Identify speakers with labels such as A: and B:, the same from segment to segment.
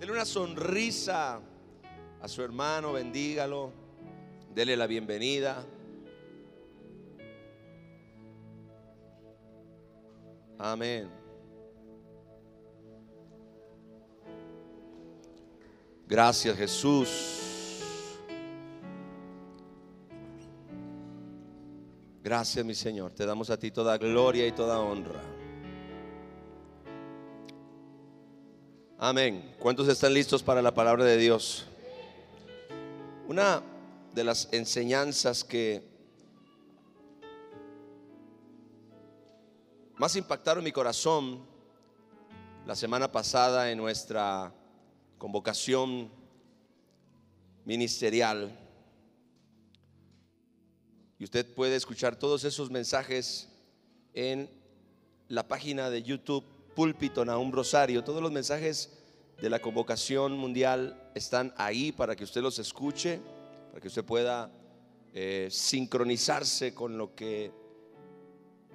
A: Dele una sonrisa a su hermano, bendígalo, dele la bienvenida. Amén. Gracias, Jesús. Gracias, mi Señor. Te damos a ti toda gloria y toda honra. Amén. ¿Cuántos están listos para la palabra de Dios? Una de las enseñanzas que más impactaron mi corazón la semana pasada en nuestra convocación ministerial, y usted puede escuchar todos esos mensajes en la página de YouTube Púlpito Nahum Rosario. Todos los mensajes de la convocación mundial están ahí para que usted los escuche, para que usted pueda sincronizarse con lo que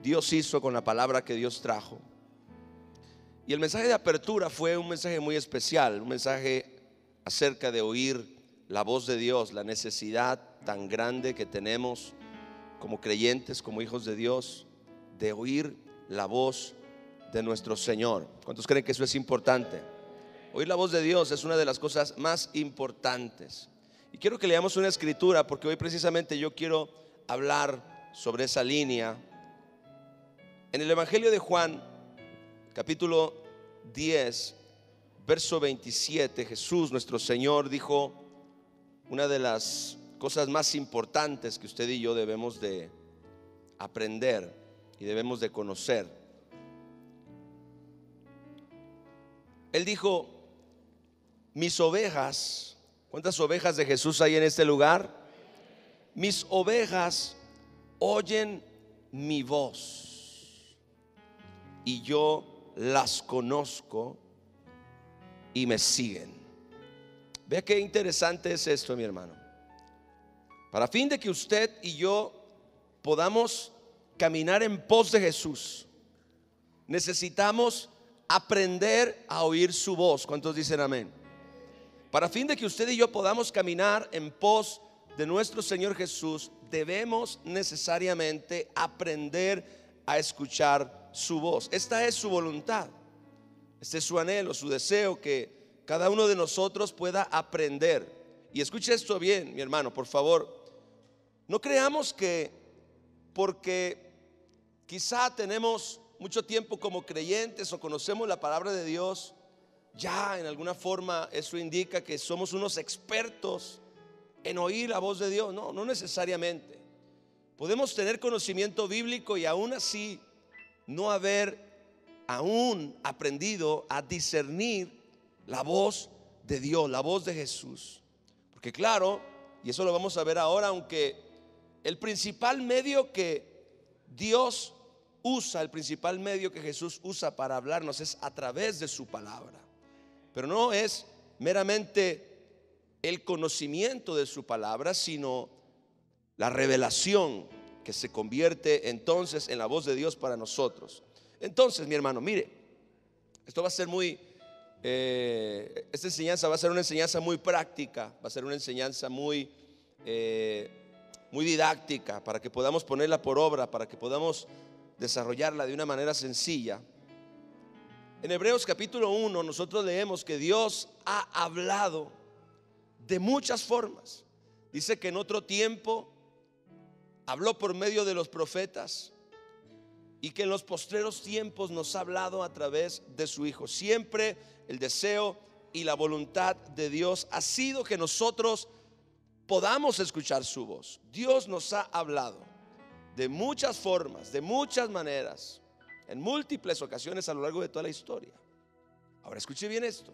A: Dios hizo, con la palabra que Dios trajo. Y el mensaje de apertura fue un mensaje muy especial, un mensaje acerca de oír la voz de Dios, la necesidad tan grande que tenemos como creyentes, como hijos de Dios, de oír la voz de nuestro Señor. ¿Cuántos creen que eso es importante? Oír la voz de Dios es una de las cosas más importantes. Y quiero que leamos una escritura, porque hoy precisamente yo quiero hablar sobre esa línea. En el Evangelio de Juan, capítulo 10, verso 27, Jesús nuestro Señor dijo una de las cosas más importantes que usted y yo debemos de aprender y debemos de conocer. Él dijo: mis ovejas. ¿Cuántas ovejas de Jesús hay en este lugar? Mis ovejas oyen mi voz y yo las conozco y me siguen. Vea qué interesante es esto, mi hermano. Para fin de que usted y yo podamos caminar en pos de Jesús, necesitamos aprender a oír su voz. ¿Cuántos dicen amén? Para fin de que usted y yo podamos caminar en pos de nuestro Señor Jesús, debemos necesariamente aprender a escuchar su voz. Esta es su voluntad, este es su anhelo, su deseo, que cada uno de nosotros pueda aprender. Y escuche esto bien, mi hermano, por favor. No creamos que porque quizá tenemos mucho tiempo como creyentes o conocemos la palabra de Dios, ya en alguna forma eso indica que somos unos expertos en oír la voz de Dios. No, no necesariamente. Podemos tener conocimiento bíblico y aún así no haber aún aprendido a discernir la voz de Dios, la voz de Jesús. Porque claro, y eso lo vamos a ver ahora, aunque el principal medio que Dios usa, el principal medio que Jesús usa para hablarnos es a través de su palabra. Pero no es meramente el conocimiento de su palabra, sino la revelación que se convierte entonces en la voz de Dios para nosotros. Entonces, mi hermano, mire, esto va a ser esta enseñanza va a ser una enseñanza muy práctica, va a ser una enseñanza muy didáctica, para que podamos ponerla por obra, para que podamos desarrollarla de una manera sencilla. En Hebreos capítulo 1 nosotros leemos que Dios ha hablado de muchas formas. Dice que en otro tiempo habló por medio de los profetas y que en los postreros tiempos nos ha hablado a través de su Hijo. Siempre el deseo y la voluntad de Dios ha sido que nosotros podamos escuchar su voz. Dios nos ha hablado de muchas formas, de muchas maneras, en múltiples ocasiones a lo largo de toda la historia. Ahora escuche bien esto.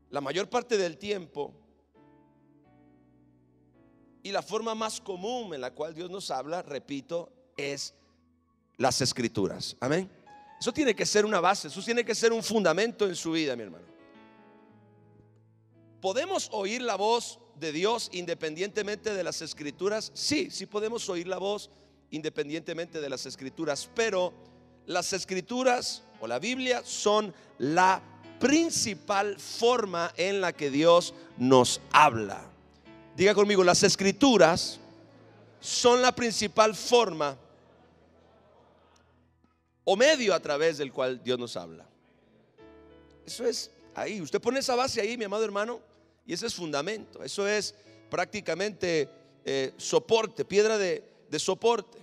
A: La mayor parte del tiempo y la forma más común en la cual Dios nos habla, repito, es las escrituras. Amén. Eso tiene que ser una base, eso tiene que ser un fundamento en su vida, mi hermano. ¿Podemos oír la voz de Dios independientemente de las escrituras? Sí, sí podemos oír la voz independientemente de las escrituras, pero las escrituras o la Biblia son la principal forma en la que Dios nos habla. Diga conmigo, las escrituras son la principal forma o medio a través del cual Dios nos habla. Eso es ahí, usted pone esa base ahí, mi amado hermano, y ese es fundamento. Eso es prácticamente soporte, piedra de soporte.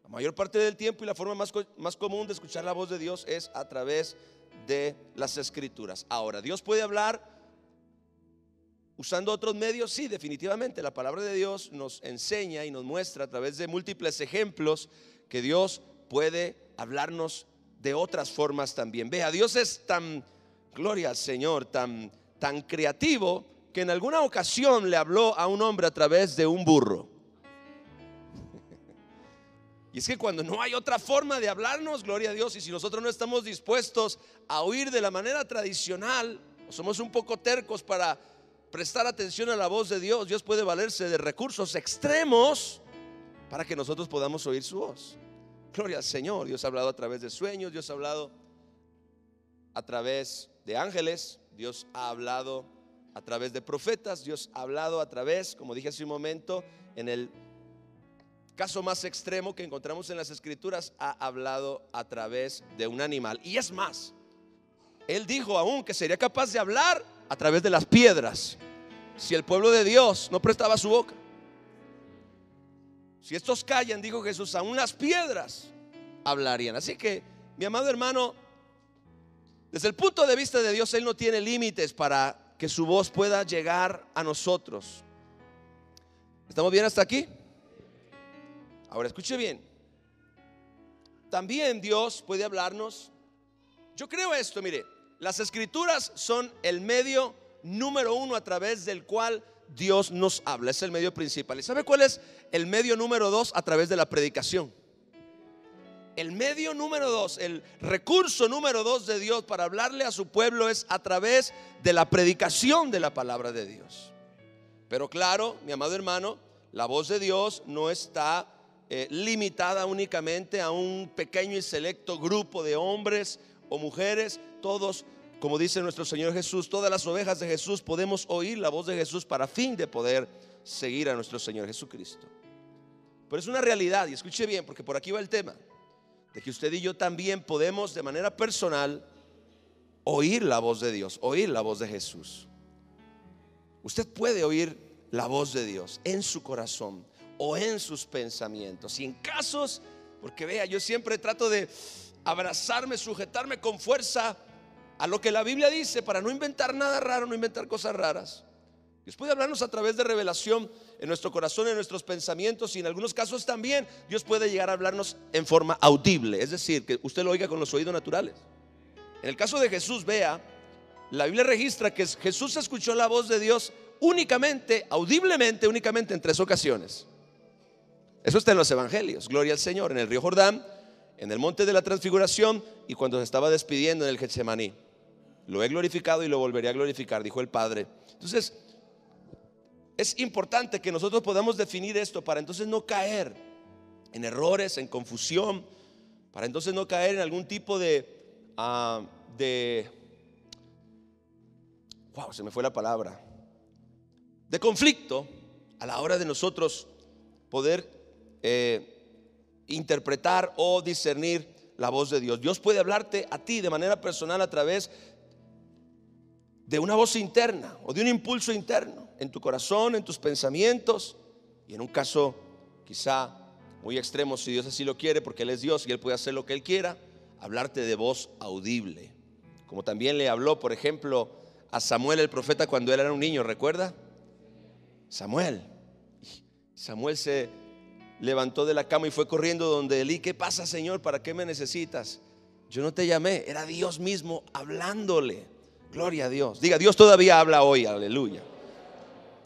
A: La mayor parte del tiempo y la forma más común de escuchar la voz de Dios es a través de las escrituras. Ahora, ¿Dios puede hablar usando otros medios? Sí, definitivamente. La palabra de Dios nos enseña y nos muestra a través de múltiples ejemplos que Dios puede hablarnos de otras formas también. Vea, Dios es tan, gloria al Señor, tan creativo, que en alguna ocasión le habló a un hombre a través de un burro. Y es que cuando no hay otra forma de hablarnos, gloria a Dios, y si nosotros no estamos dispuestos a oír de la manera tradicional, o somos un poco tercos para prestar atención a la voz de Dios, Dios puede valerse de recursos extremos para que nosotros podamos oír su voz. Gloria al Señor. Dios ha hablado a través de sueños, Dios ha hablado a través de ángeles, Dios ha hablado a través de profetas, Dios ha hablado a través, como dije hace un momento, en el caso más extremo que encontramos en las escrituras, ha hablado a través de un animal. Y es más, Él dijo aún que sería capaz de hablar a través de las piedras si el pueblo de Dios no prestaba su boca. Si estos callan, dijo Jesús, aún las piedras hablarían. Así que, mi amado hermano, desde el punto de vista de Dios, Él no tiene límites para que su voz pueda llegar a nosotros. ¿Estamos bien hasta aquí? Ahora escuche bien. También Dios puede hablarnos. Yo creo esto, mire, las escrituras son el medio número uno a través del cual Dios nos habla. Es el medio principal. ¿Y sabe cuál es el medio número dos? A través de la predicación. El medio número dos, el recurso número dos de Dios para hablarle a su pueblo es a través de la predicación de la palabra de Dios. Pero claro, mi amado hermano, la voz de Dios no está limitada únicamente a un pequeño y selecto grupo de hombres o mujeres. Todos, como dice nuestro Señor Jesús, todas las ovejas de Jesús podemos oír la voz de Jesús para fin de poder seguir a nuestro Señor Jesucristo. Pero es una realidad, y escuche bien, porque por aquí va el tema, de que usted y yo también podemos de manera personal oír la voz de Dios, oír la voz de Jesús. Usted puede oír la voz de Dios en su corazón o en sus pensamientos. Y en casos, porque vea, yo siempre trato de abrazarme, sujetarme con fuerza a lo que la Biblia dice para no inventar nada raro, no inventar cosas raras. Dios puede hablarnos a través de revelación en nuestro corazón, en nuestros pensamientos, y en algunos casos también Dios puede llegar a hablarnos en forma audible, es decir, que usted lo oiga con los oídos naturales. En el caso de Jesús, vea, la Biblia registra que Jesús escuchó la voz de Dios únicamente, audiblemente, únicamente en 3 ocasiones. Eso está en los evangelios. Gloria al Señor. En el río Jordán, en el monte de la transfiguración y cuando se estaba despidiendo en el Getsemaní. Lo he glorificado y lo volveré a glorificar, dijo el Padre. Entonces es importante que nosotros podamos definir esto para entonces no caer en errores, en confusión, para entonces no caer en algún tipo se me fue la palabra, de conflicto a la hora de nosotros poder interpretar o discernir la voz de Dios. Dios puede hablarte a ti de manera personal a través de una voz interna o de un impulso interno en tu corazón, en tus pensamientos, y en un caso quizá muy extremo, si Dios así lo quiere, porque Él es Dios y Él puede hacer lo que Él quiera, hablarte de voz audible, como también le habló, por ejemplo, a Samuel el profeta cuando él era un niño. ¿Recuerda? Samuel se levantó de la cama y fue corriendo donde Elí. ¿Qué pasa, Señor? ¿Para qué me necesitas? Yo no te llamé, era Dios mismo hablándole. Gloria a Dios. Diga, Dios todavía habla hoy, aleluya.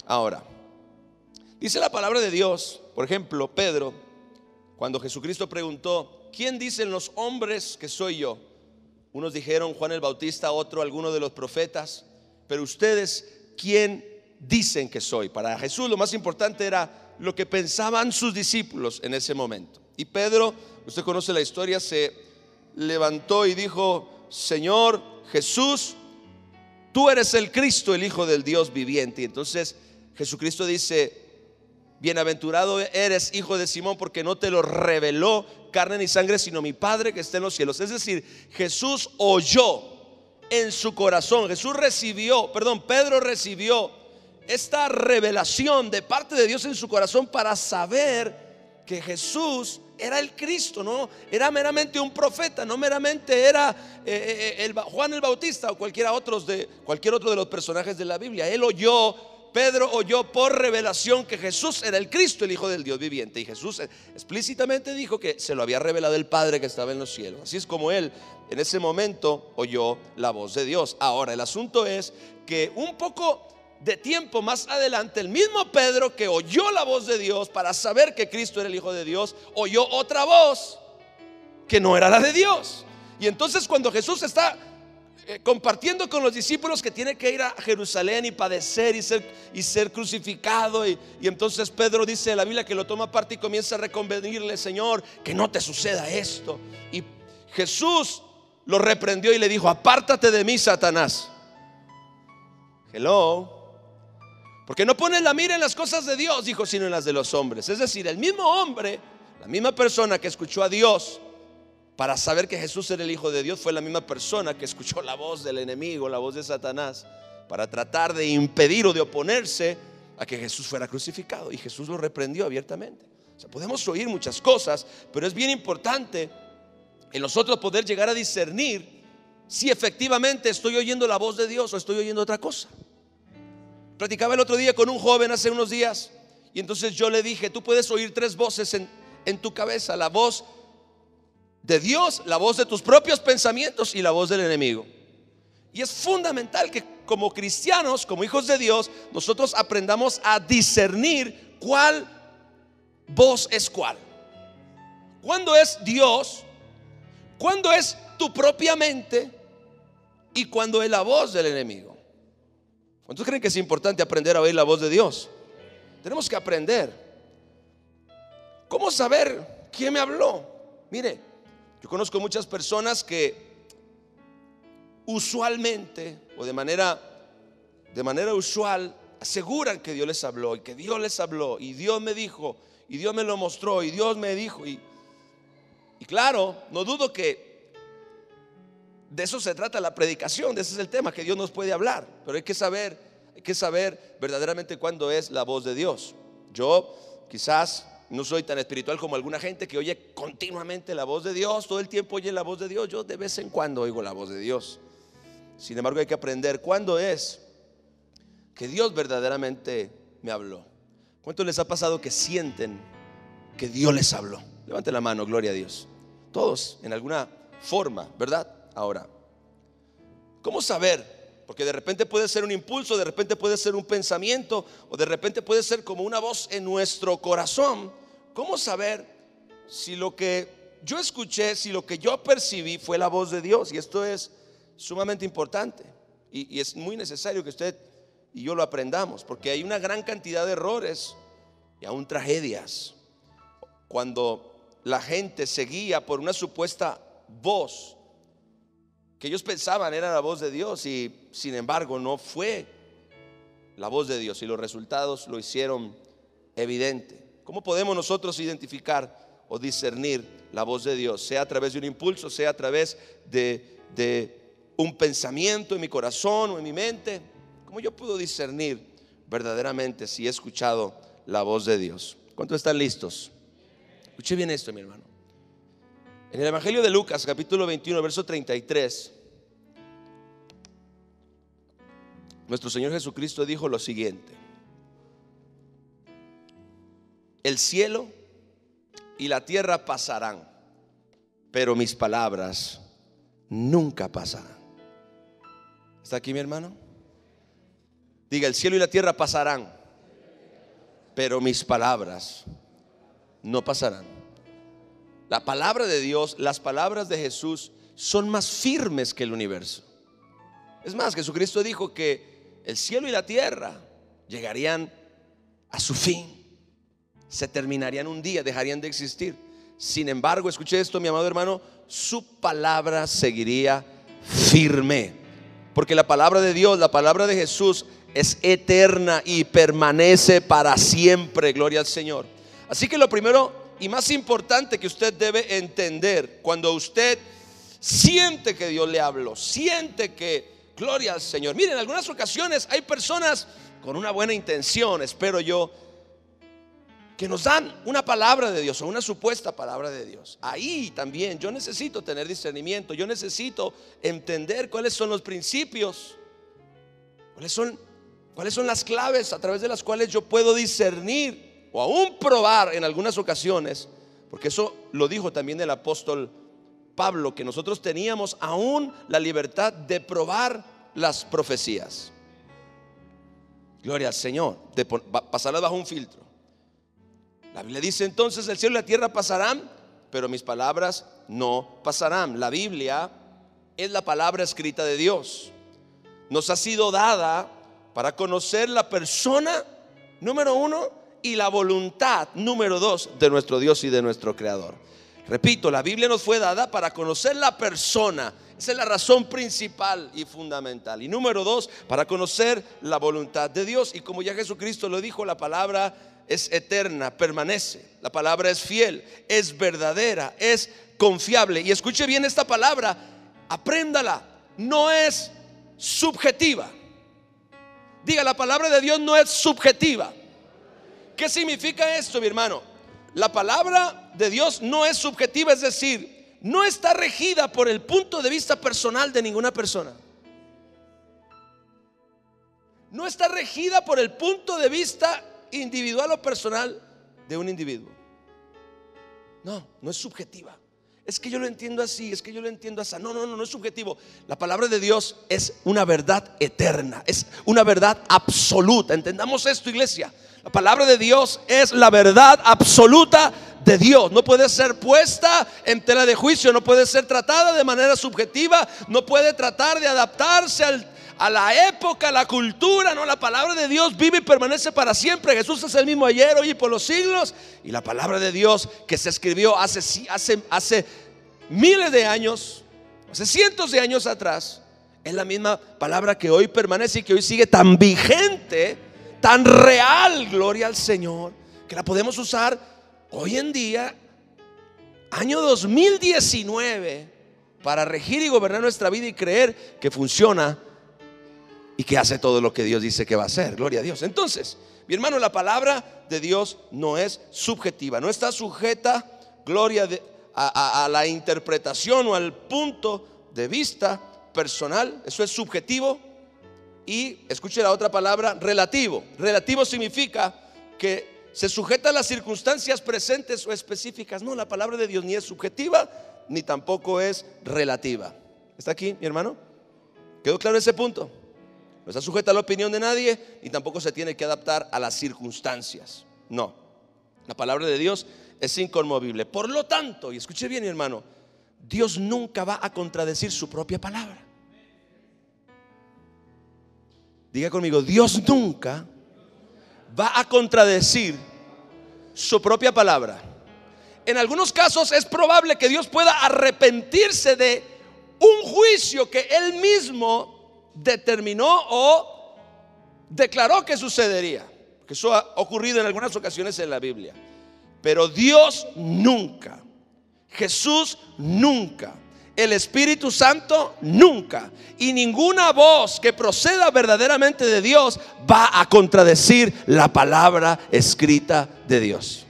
A: Ahora, dice la palabra de Dios, por ejemplo, Pedro, cuando Jesucristo preguntó: ¿quién dicen los hombres que soy yo? Unos dijeron Juan el Bautista, otro alguno de los profetas. Pero ustedes, ¿quién dicen que soy? Para Jesús lo más importante era lo que pensaban sus discípulos en ese momento. Y Pedro, usted conoce la historia, se levantó y dijo: Señor Jesús, tú eres el Cristo, el Hijo del Dios viviente. Y entonces Jesucristo dice: bienaventurado eres, hijo de Simón, porque no te lo reveló carne ni sangre, sino mi Padre que está en los cielos. Es decir, Jesús oyó en su corazón, Pedro recibió esta revelación de parte de Dios en su corazón para saber que Jesús era el Cristo, no era meramente un profeta, no meramente era Juan el Bautista o cualquier otro de los personajes de la Biblia. Pedro oyó por revelación que Jesús era el Cristo, el Hijo del Dios viviente. Y Jesús explícitamente dijo que se lo había revelado el Padre que estaba en los cielos. Así es como él en ese momento oyó la voz de Dios. Ahora el asunto es que un poco de tiempo más adelante, el mismo Pedro que oyó la voz de Dios para saber que Cristo era el Hijo de Dios, oyó otra voz que no era la de Dios. Y entonces cuando Jesús está compartiendo con los discípulos que tiene que ir a Jerusalén y padecer y ser crucificado, y entonces Pedro dice en la Biblia que lo toma aparte y comienza a reconvenirle: Señor, que no te suceda esto. Y Jesús lo reprendió y le dijo: apártate de mí, Satanás. Hello. Porque no pones la mira en las cosas de Dios, dijo, sino en las de los hombres. Es decir, el mismo hombre, la misma persona que escuchó a Dios para saber que Jesús era el Hijo de Dios, fue la misma persona que escuchó la voz del enemigo, la voz de Satanás, para tratar de impedir o de oponerse a que Jesús fuera crucificado. Y Jesús lo reprendió abiertamente. O sea, podemos oír muchas cosas, pero es bien importante en nosotros poder llegar a discernir si efectivamente estoy oyendo la voz de Dios o estoy oyendo otra cosa. Platicaba el otro día con un joven hace unos días, y entonces yo le dije: tú puedes oír tres voces en tu cabeza: la voz de Dios, la voz de tus propios pensamientos y la voz del enemigo. Y es fundamental que como cristianos, como hijos de Dios, nosotros aprendamos a discernir cuál voz es cuál. ¿Cuándo es Dios? ¿Cuándo es tu propia mente? ¿Y cuándo es la voz del enemigo? ¿Cuántos creen que es importante aprender a oír la voz de Dios? Tenemos que aprender. ¿Cómo saber quién me habló? Mire, yo conozco muchas personas que usualmente o de manera usual aseguran que Dios les habló y que Dios les habló y Dios me dijo y Dios me lo mostró y Dios me dijo, y claro, no dudo que de eso se trata la predicación, de ese es el tema, que Dios nos puede hablar, pero hay que saber verdaderamente cuándo es la voz de Dios. Yo quizás no soy tan espiritual como alguna gente que oye continuamente la voz de Dios, todo el tiempo oye la voz de Dios. Yo de vez en cuando oigo la voz de Dios. Sin embargo, hay que aprender cuándo es que Dios verdaderamente me habló. ¿Cuánto les ha pasado que sienten que Dios les habló? Levante la mano, gloria a Dios. Todos en alguna forma, ¿verdad? Ahora, ¿cómo saber? Porque de repente puede ser un impulso, de repente puede ser un pensamiento, o de repente puede ser como una voz en nuestro corazón. ¿Cómo saber si lo que yo escuché, si lo que yo percibí fue la voz de Dios? Y esto es sumamente importante y es muy necesario que usted y yo lo aprendamos, porque hay una gran cantidad de errores y aún tragedias cuando la gente se guía por una supuesta voz que ellos pensaban era la voz de Dios, y sin embargo no fue la voz de Dios, y los resultados lo hicieron evidente. ¿Cómo podemos nosotros identificar o discernir la voz de Dios? Sea a través de un impulso, sea a través de un pensamiento en mi corazón o en mi mente. ¿Cómo yo puedo discernir verdaderamente si he escuchado la voz de Dios? ¿Cuántos están listos? Escuche bien esto, mi hermano. En el Evangelio de Lucas, capítulo 21, verso 33, nuestro Señor Jesucristo dijo lo siguiente: el cielo y la tierra pasarán, pero mis palabras nunca pasarán. ¿Está aquí, mi hermano? Diga: el cielo y la tierra pasarán, pero mis palabras no pasarán. La palabra de Dios, las palabras de Jesús son más firmes que el universo. Es más, Jesucristo dijo que el cielo y la tierra llegarían a su fin, se terminarían un día, dejarían de existir. Sin embargo, escuche esto, mi amado hermano, su palabra seguiría firme. Porque la palabra de Dios, la palabra de Jesús es eterna y permanece para siempre. Gloria al Señor. Así que lo primero y más importante que usted debe entender cuando usted siente que Dios le habló, siente que, gloria al Señor. Miren, en algunas ocasiones hay personas con una buena intención, espero yo, que nos dan una palabra de Dios o una supuesta palabra de Dios. Ahí también yo necesito tener discernimiento, yo necesito entender cuáles son los principios, cuáles son las claves a través de las cuales yo puedo discernir o aún probar en algunas ocasiones, porque eso lo dijo también el apóstol Pablo, que nosotros teníamos aún la libertad de probar las profecías. Gloria al Señor, de pasarlas bajo un filtro. La Biblia dice entonces: el cielo y la tierra pasarán, pero mis palabras no pasarán. La Biblia es la palabra escrita de Dios. Nos ha sido dada para conocer la persona, número uno, y la voluntad, número dos, de nuestro Dios y de nuestro Creador. Repito, la Biblia nos fue dada para conocer la persona. Esa es la razón principal y fundamental. Y número dos, para conocer la voluntad de Dios. Y como ya Jesucristo lo dijo, la palabra es eterna, permanece. La palabra es fiel, es verdadera, es confiable. Y escuche bien esta palabra, apréndala, no es subjetiva. Diga, la palabra de Dios no es subjetiva. ¿Qué significa esto, mi hermano? La palabra de Dios no es subjetiva, es decir, no está regida por el punto de vista personal de ninguna persona. No está regida por el punto de vista individual o personal de un individuo. No es subjetiva. Es que yo lo entiendo así, es que yo lo entiendo así. No es subjetivo. La palabra de Dios es una verdad eterna, es una verdad absoluta. Entendamos esto, iglesia. La palabra de Dios es la verdad absoluta de Dios. No puede ser puesta en tela de juicio, no puede ser tratada de manera subjetiva, no puede tratar de adaptarse a la época, a la cultura. No, la palabra de Dios vive y permanece para siempre. Jesús es el mismo ayer, hoy y por los siglos. Y la palabra de Dios que se escribió hace miles de años, hace cientos de años atrás, es la misma palabra que hoy permanece y que hoy sigue tan vigente, tan real, gloria al Señor, que la podemos usar hoy en día, año 2019, para regir y gobernar nuestra vida y creer que funciona y que hace todo lo que Dios dice que va a hacer. Gloria a Dios. Entonces, mi hermano, la palabra de Dios no es subjetiva, no está sujeta, a la interpretación o al punto de vista personal. Eso es subjetivo. Y escuche la otra palabra, relativo. Relativo significa que se sujeta a las circunstancias presentes o específicas. No, la palabra de Dios ni es subjetiva ni tampoco es relativa. ¿Está aquí, mi hermano? ¿Quedó claro ese punto? No está sujeta a la opinión de nadie y tampoco se tiene que adaptar a las circunstancias. No, la palabra de Dios es inconmovible. Por lo tanto, y escuche bien, mi hermano, Dios nunca va a contradecir su propia palabra. Diga conmigo, Dios nunca va a contradecir su propia palabra. En algunos casos es probable que Dios pueda arrepentirse de un juicio que Él mismo determinó o declaró que sucedería. Que eso ha ocurrido en algunas ocasiones en la Biblia. Pero Dios nunca, Jesús nunca, el Espíritu Santo nunca, y ninguna voz que proceda verdaderamente de Dios va a contradecir la palabra escrita de Dios.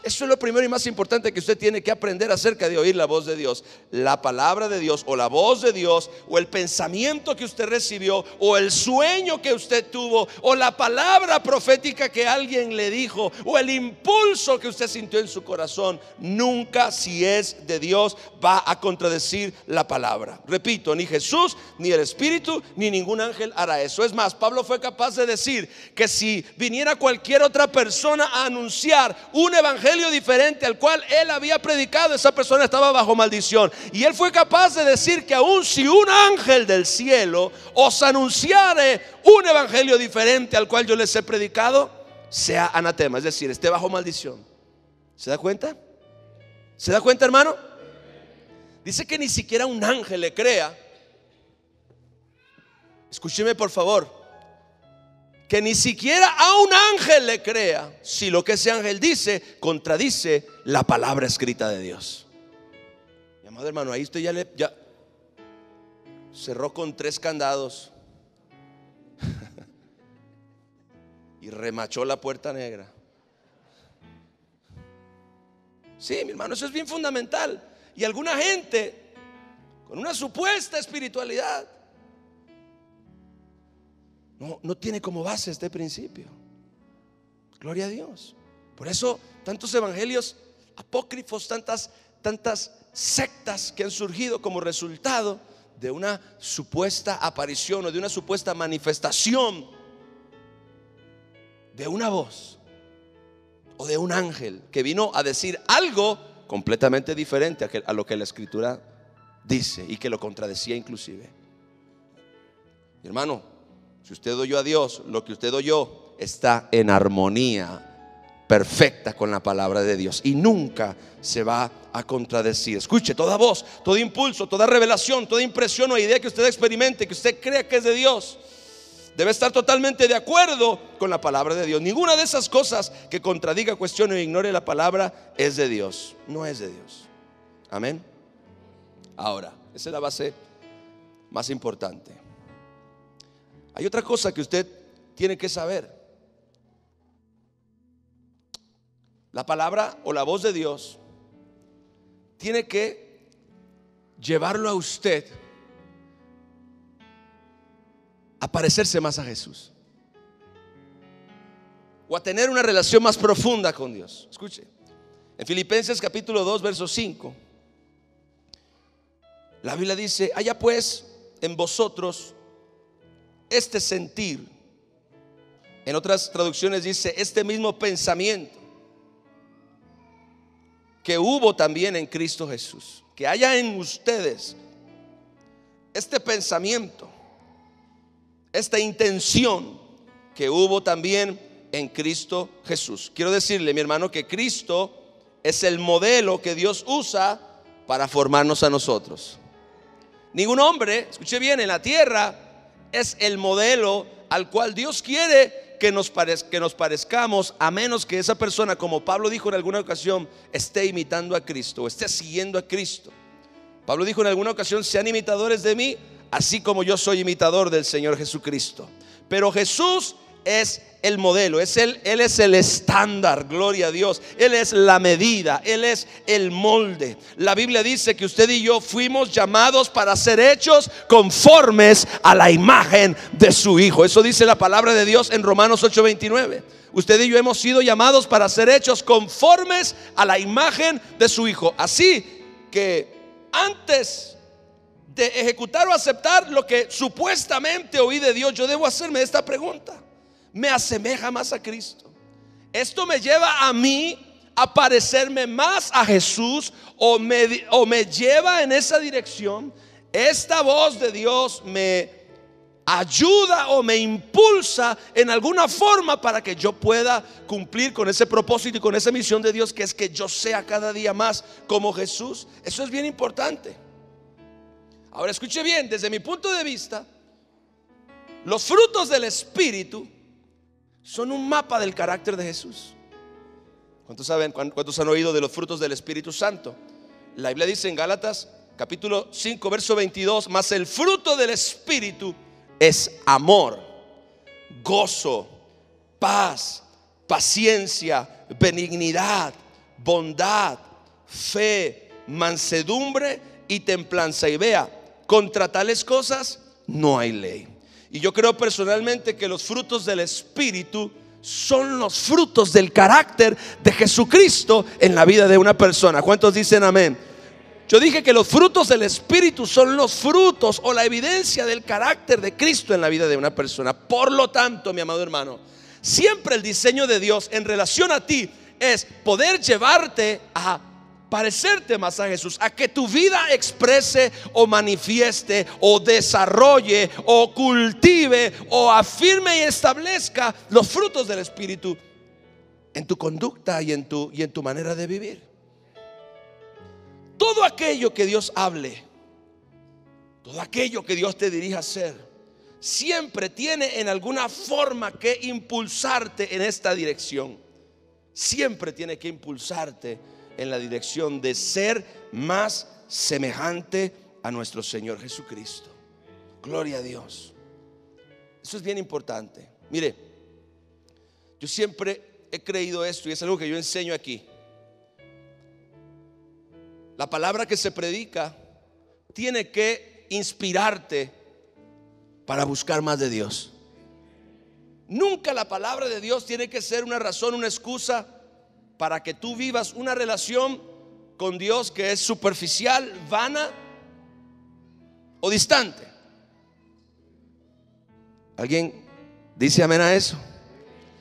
A: Eso es lo primero y más importante que usted tiene que aprender acerca de oír la voz de Dios. La palabra de Dios o la voz de Dios o el pensamiento que usted recibió o el sueño que usted tuvo o la palabra profética que alguien le dijo o el impulso que usted sintió en su corazón, nunca, si es de Dios, va a contradecir la palabra. Repito, ni Jesús, ni el Espíritu, ni ningún ángel hará eso. Es más, Pablo fue capaz de decir que si viniera cualquier otra persona a anunciar un evangelio diferente al cual él había predicado, esa persona estaba bajo maldición. Y él fue capaz de decir que aun si un ángel del cielo os anunciare un evangelio diferente al cual yo les he predicado, sea anatema, es decir, esté bajo maldición. ¿Se da cuenta? ¿Se da cuenta, hermano? Dice que ni siquiera un ángel le crea escúcheme por favor, que ni siquiera a un ángel le crea si lo que ese ángel dice contradice la palabra escrita de Dios. Mi amado hermano, ahí usted ya cerró con 3 candados y remachó la puerta negra. Sí, mi hermano, eso es bien fundamental. Y alguna gente con una supuesta espiritualidad no tiene como base este principio. Gloria a Dios. Por eso tantos evangelios apócrifos, tantas sectas que han surgido como resultado de una supuesta aparición o de una supuesta manifestación de una voz o de un ángel que vino a decir algo completamente diferente a lo que la escritura dice y que lo contradecía inclusive. Mi hermano, si usted oyó a Dios, lo que usted oyó está en armonía perfecta con la palabra de Dios y nunca se va a contradecir. Escuche, toda voz, todo impulso, toda revelación, toda impresión o idea que usted experimente, que usted crea que es de Dios, debe estar totalmente de acuerdo con la palabra de Dios. Ninguna de esas cosas que contradiga, cuestione o ignore la palabra es de Dios. No es de Dios. Amén. Ahora, esa es la base más importante. Hay otra cosa que usted tiene que saber. La palabra o la voz de Dios tiene que llevarlo a usted a parecerse más a Jesús o a tener una relación más profunda con Dios. Escuche, en Filipenses capítulo 2 verso 5, la Biblia dice: haya pues en vosotros este sentir. En otras traducciones dice este mismo pensamiento que hubo también en Cristo Jesús. Que haya en ustedes este pensamiento, esta intención que hubo también en Cristo Jesús. Quiero decirle, mi hermano, que Cristo es el modelo que Dios usa para formarnos a nosotros. Ningún hombre, escuche bien, en la tierra es el modelo al cual Dios quiere que nos parezcamos, a menos que esa persona, como Pablo dijo en alguna ocasión, esté imitando a Cristo, esté siguiendo a Cristo. Pablo dijo en alguna ocasión: sean imitadores de mí, así como yo soy imitador del Señor Jesucristo. Pero Jesús es el modelo, Él es el estándar, gloria a Dios. Él es la medida, Él es el molde. La Biblia dice que usted y yo fuimos llamados para ser hechos conformes a la imagen de su Hijo. Eso dice la palabra de Dios en Romanos 8:29. Usted y yo hemos sido llamados para ser hechos conformes a la imagen de su Hijo. Así que antes de ejecutar o aceptar lo que supuestamente oí de Dios, yo debo hacerme esta pregunta: ¿me asemeja más a Cristo? ¿Esto me lleva a mí a parecerme más a Jesús o me lleva en esa dirección? ¿Esta voz de Dios me ayuda o me impulsa en alguna forma para que yo pueda cumplir con ese propósito y con esa misión de Dios, que es que yo sea cada día más como Jesús? Eso es bien importante. Ahora escuche bien, desde mi punto de vista, los frutos del Espíritu son un mapa del carácter de Jesús. ¿Cuántos saben? ¿Cuántos han oído de los frutos del Espíritu Santo? La Biblia dice en Gálatas capítulo 5 verso 22: mas el fruto del Espíritu es amor, gozo, paz, paciencia, benignidad, bondad, fe, mansedumbre y templanza. Y vea, contra tales cosas no hay ley. Y yo creo personalmente que los frutos del Espíritu son los frutos del carácter de Jesucristo en la vida de una persona. ¿Cuántos dicen amén? Yo dije que los frutos del Espíritu son los frutos o la evidencia del carácter de Cristo en la vida de una persona. Por lo tanto, mi amado hermano, siempre el diseño de Dios en relación a ti es poder llevarte a parecerte más a Jesús, a que tu vida exprese o manifieste o desarrolle o cultive o afirme y establezca los frutos del Espíritu en tu conducta y en tu manera de vivir. Todo aquello que Dios hable, todo aquello que Dios te dirija a hacer, siempre tiene en alguna forma que impulsarte en esta dirección. Siempre tiene que impulsarte en la dirección de ser más semejante a nuestro Señor Jesucristo. Gloria a Dios. Eso es bien importante. Mire, yo siempre he creído esto y es algo que yo enseño aquí. La palabra que se predica tiene que inspirarte para buscar más de Dios. Nunca la palabra de Dios tiene que ser una razón, una excusa para que tú vivas una relación con Dios que es superficial, vana o distante. ¿Alguien dice amén a eso?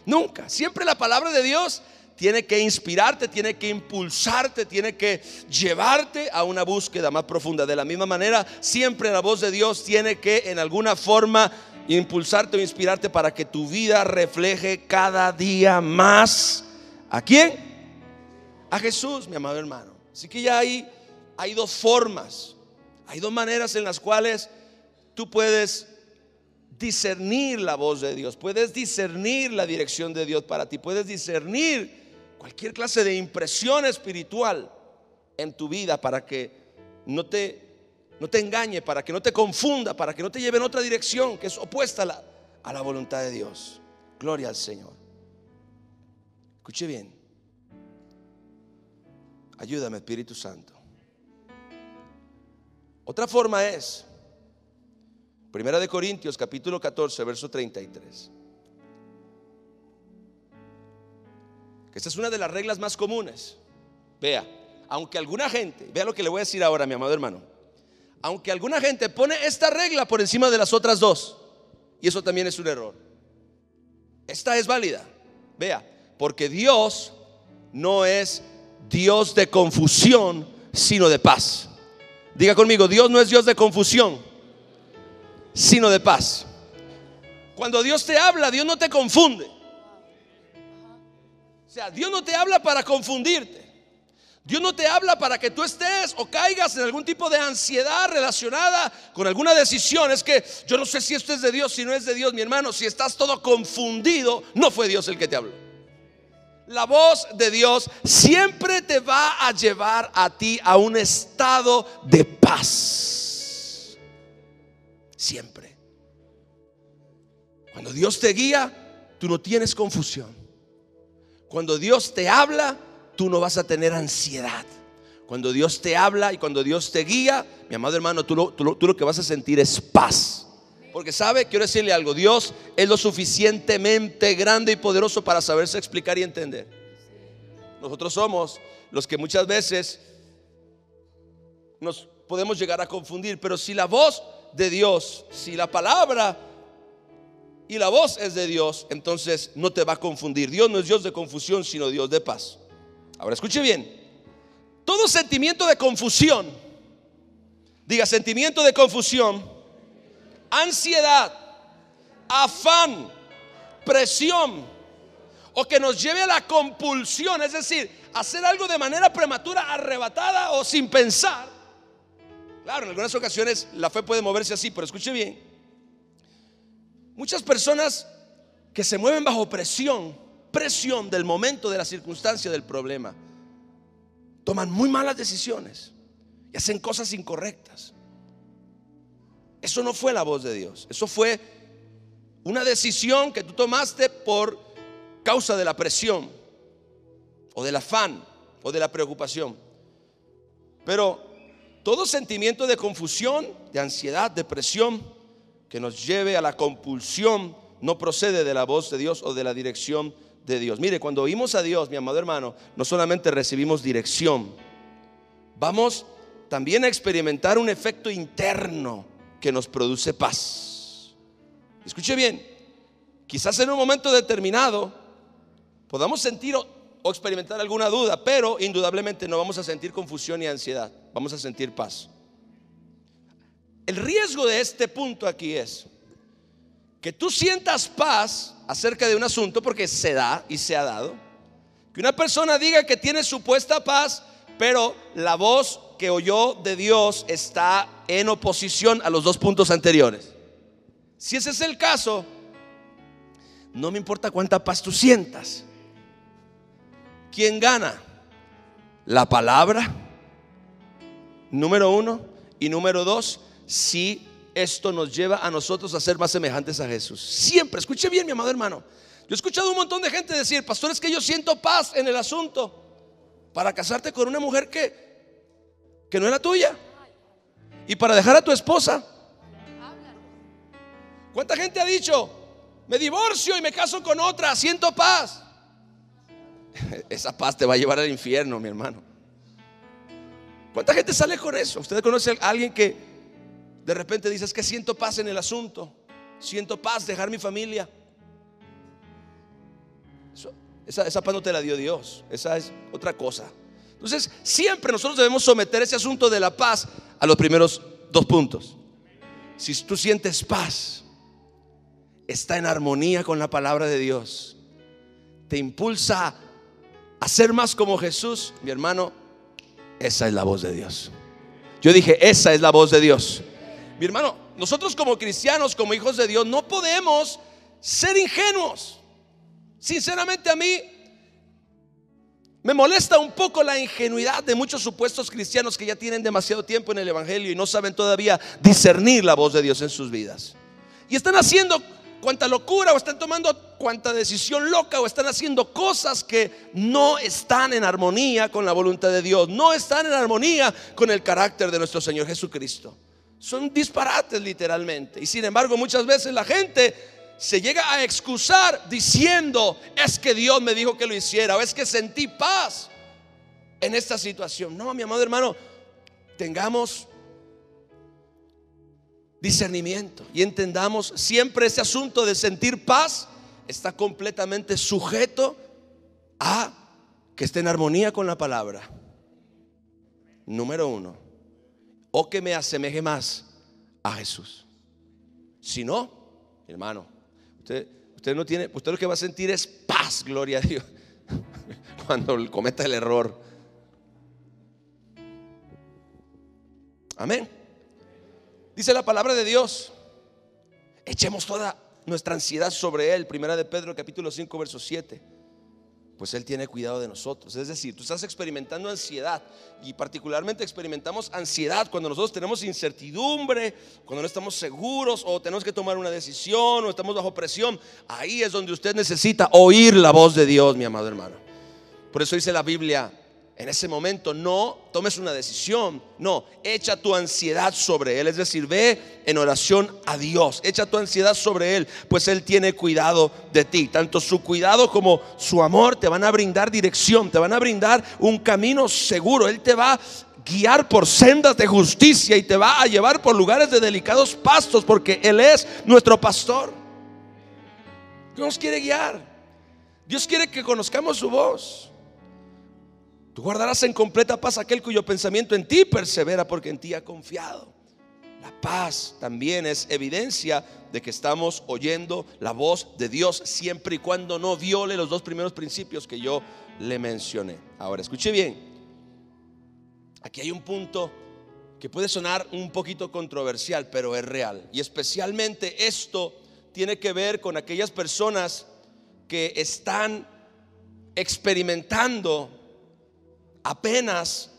A: Nunca. Siempre la palabra de Dios tiene que inspirarte, tiene que impulsarte, tiene que llevarte a una búsqueda más profunda. De la misma manera, siempre la voz de Dios tiene que en alguna forma impulsarte o inspirarte para que tu vida refleje cada día más ¿a quién? A Jesús, mi amado hermano. Así que ya hay dos formas, hay dos maneras en las cuales tú puedes discernir la voz de Dios, puedes discernir la dirección de Dios para ti, puedes discernir cualquier clase de impresión espiritual en tu vida para que no te engañe, para que no te confunda, para que no te lleve en otra dirección que es opuesta a la voluntad de Dios. Gloria al Señor. Escuche bien. Ayúdame, Espíritu Santo. Otra forma es Primera de Corintios capítulo 14 verso 33. Esta es una de las reglas más comunes. Vea, aunque alguna gente, vea lo que le voy a decir ahora, mi amado hermano. Aunque alguna gente pone esta regla por encima de las otras dos, y eso también es un error. Esta es válida. Vea, porque Dios no es Dios de confusión, sino de paz. Diga conmigo, Dios no es Dios de confusión, sino de paz. Cuando Dios te habla, Dios no te confunde. O sea, Dios no te habla para confundirte. Dios no te habla para que tú estés o caigas en algún tipo de ansiedad relacionada con alguna decisión. Es que yo no sé si esto es de Dios, si no es de Dios, mi hermano. Si estás todo confundido, no fue Dios el que te habló. La voz de Dios siempre te va a llevar a ti a un estado de paz. Siempre. Cuando Dios te guía, tú no tienes confusión. Cuando Dios te habla, tú no vas a tener ansiedad. Cuando Dios te habla y cuando Dios te guía, mi amado hermano, tú lo que vas a sentir es paz. Porque sabe, quiero decirle algo, Dios es lo suficientemente grande y poderoso para saberse explicar y entender. Nosotros somos los que muchas veces nos podemos llegar a confundir. Pero si la voz de Dios, si la palabra y la voz es de Dios, entonces no te va a confundir. Dios no es Dios de confusión, sino Dios de paz. Ahora escuche bien. Todo sentimiento de confusión, diga sentimiento de confusión, ansiedad, afán, presión, o que nos lleve a la compulsión, es decir, hacer algo de manera prematura, arrebatada o sin pensar. Claro, en algunas ocasiones la fe puede moverse así, pero escuche bien. Muchas personas que se mueven bajo presión del momento, de la circunstancia, del problema, toman muy malas decisiones y hacen cosas incorrectas. Eso no fue la voz de Dios. Eso fue una decisión que tú tomaste por causa de la presión o del afán o de la preocupación. Pero todo sentimiento de confusión, de ansiedad, de presión que nos lleve a la compulsión no procede de la voz de Dios o de la dirección de Dios. Mire, cuando oímos a Dios, mi amado hermano, no solamente recibimos dirección, vamos también a experimentar un efecto interno que nos produce paz. Escuche bien, quizás en un momento determinado podamos sentir o experimentar alguna duda, pero indudablemente no vamos a sentir confusión y ansiedad, vamos a sentir paz. El riesgo de este punto aquí es que tú sientas paz acerca de un asunto, porque se da y se ha dado, que una persona diga que tiene supuesta paz, pero la voz que oyó de Dios está en oposición a los dos puntos anteriores. Si ese es el caso, no me importa cuánta paz tú sientas. ¿Quién gana? La palabra, número uno. Y número dos, si esto nos lleva a nosotros a ser más semejantes a Jesús. Siempre, escuche bien, mi amado hermano. Yo he escuchado un montón de gente decir: pastor, es que yo siento paz en el asunto para casarte con una mujer que no era tuya, y para dejar a tu esposa. ¿Cuánta gente ha dicho: me divorcio y me caso con otra, siento paz? Esa paz te va a llevar al infierno, mi hermano. ¿Cuánta gente sale con eso? ¿Usted conoce a alguien que de repente dice: es que siento paz en el asunto, siento paz dejar mi familia? Esa paz no te la dio Dios, esa es otra cosa. Entonces siempre nosotros debemos someter ese asunto de la paz a los primeros dos puntos. Si tú sientes paz, está en armonía con la palabra de Dios, te impulsa a ser más como Jesús, mi hermano, esa es la voz de Dios. Yo dije, esa es la voz de Dios. Mi hermano, nosotros como cristianos, como hijos de Dios, no podemos ser ingenuos. Sinceramente, a mí me molesta un poco la ingenuidad de muchos supuestos cristianos que ya tienen demasiado tiempo en el evangelio y no saben todavía discernir la voz de Dios en sus vidas. Y están haciendo cuanta locura, o están tomando cuanta decisión loca, o están haciendo cosas que no están en armonía con la voluntad de Dios, no están en armonía con el carácter de nuestro Señor Jesucristo. Son disparates literalmente. Y sin embargo, muchas veces la gente se llega a excusar diciendo: es que Dios me dijo que lo hiciera, o es que sentí paz en esta situación. No, mi amado hermano, tengamos discernimiento y entendamos siempre ese asunto de sentir paz está completamente sujeto a que esté en armonía con la palabra, número uno, o que me asemeje más a Jesús. Si no, hermano, usted no tiene, usted lo que va a sentir es paz, gloria a Dios, cuando cometa el error. Amén. Dice la palabra de Dios: echemos toda nuestra ansiedad sobre Él. Primera de Pedro capítulo 5 verso 7. Pues Él tiene cuidado de nosotros. Es decir, tú estás experimentando ansiedad, y particularmente experimentamos ansiedad cuando nosotros tenemos incertidumbre, cuando no estamos seguros, o tenemos que tomar una decisión, o estamos bajo presión. Ahí es donde usted necesita oír la voz de Dios, mi amado hermano. Por eso dice la Biblia: en ese momento no tomes una decisión, no, echa tu ansiedad sobre Él. Es decir, ve en oración a Dios, echa tu ansiedad sobre Él, pues Él tiene cuidado de ti. Tanto su cuidado como su amor te van a brindar dirección, te van a brindar un camino seguro. Él te va a guiar por sendas de justicia y te va a llevar por lugares de delicados pastos, porque Él es nuestro pastor. Dios nos quiere guiar, Dios quiere que conozcamos su voz. Tú guardarás en completa paz aquel cuyo pensamiento en ti persevera, porque en ti ha confiado. La paz también es evidencia de que estamos oyendo la voz de Dios, siempre y cuando no viole los dos primeros principios que yo le mencioné. Ahora, escuche bien. Aquí hay un punto que puede sonar un poquito controversial, pero es real. Y especialmente esto tiene que ver con aquellas personas que están experimentando apenas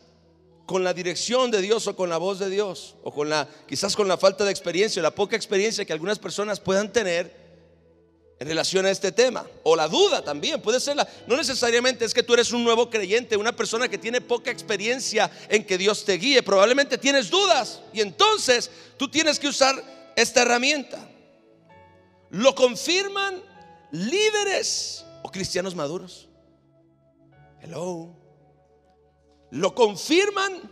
A: con la dirección de Dios, o con la voz de Dios, o quizás con la falta de experiencia, la poca experiencia que algunas personas puedan tener en relación a este tema, o la duda también puede ser. No necesariamente es que tú eres un nuevo creyente, una persona que tiene poca experiencia en que Dios te guíe. Probablemente tienes dudas, y entonces tú tienes que usar esta herramienta. Lo confirman líderes o cristianos maduros. Hello. Lo confirman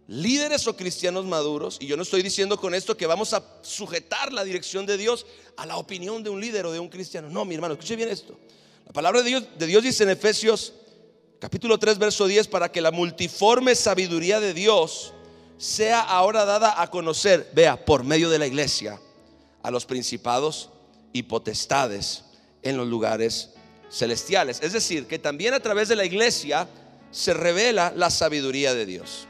A: líderes o cristianos maduros. Y yo no estoy diciendo con esto que vamos a sujetar la dirección de Dios a la opinión de un líder o de un cristiano. No, mi hermano, escuche bien esto. La palabra de Dios dice en Efesios capítulo 3 verso 10: para que la multiforme sabiduría de Dios sea ahora dada a conocer, vea, por medio de la iglesia, a los principados y potestades en los lugares celestiales. Es decir, que también a través de la iglesia se revela la sabiduría de Dios.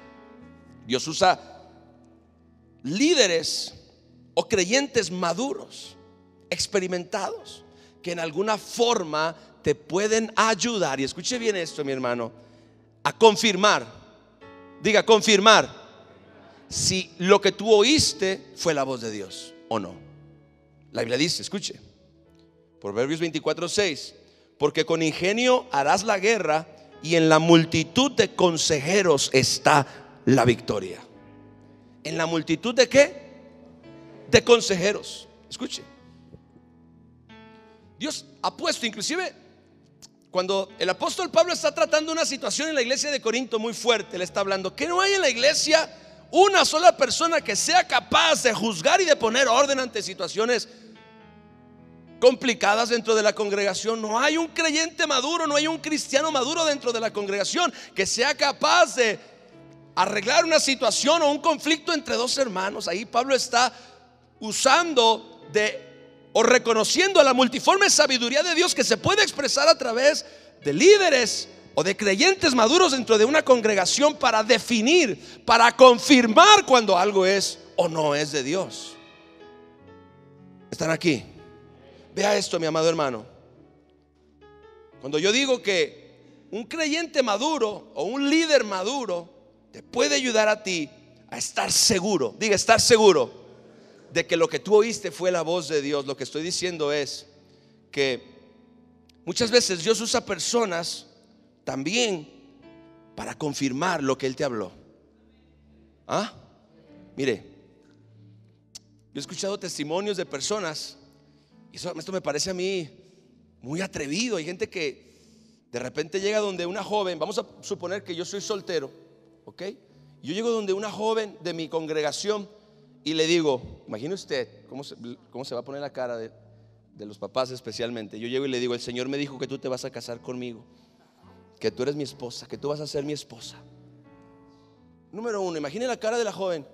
A: Dios usa líderes o creyentes maduros, experimentados, que en alguna forma te pueden ayudar, y escuche bien esto, mi hermano, a confirmar, diga confirmar, si lo que tú oíste fue la voz de Dios o no. La Biblia dice, escuche, Proverbios 24:6, porque con ingenio harás la guerra y en la multitud de consejeros está la victoria. ¿En la multitud de qué? De consejeros. Escuche, Dios ha puesto, inclusive cuando el apóstol Pablo está tratando una situación en la iglesia de Corinto muy fuerte, le está hablando que no hay en la iglesia una sola persona que sea capaz de juzgar y de poner orden ante situaciones complicadas dentro de la congregación. No hay un creyente maduro, no hay un cristiano maduro dentro de la congregación que sea capaz de arreglar una situación o un conflicto entre dos hermanos. Ahí Pablo está usando o reconociendo la multiforme sabiduría de Dios que se puede expresar a través de líderes o de creyentes maduros dentro de una congregación para definir, para confirmar cuando algo es o no es de Dios. ¿Están aquí? Vea esto, mi amado hermano. Cuando yo digo que un creyente maduro o un líder maduro te puede ayudar a ti a estar seguro, diga estar seguro de que lo que tú oíste fue la voz de Dios, lo que estoy diciendo es que muchas veces Dios usa personas también para confirmar lo que Él te habló. Mire, yo he escuchado testimonios de personas, y esto me parece a mí muy atrevido. Hay gente que de repente llega donde una joven, vamos a suponer que yo soy soltero, ¿ok? Yo llego donde una joven de mi congregación y le digo, imagine usted cómo se va a poner la cara de los papás especialmente. Yo llego y le digo, el Señor me dijo que tú te vas a casar conmigo, que tú eres mi esposa, que tú vas a ser mi esposa. Número uno, imagine la cara de la joven,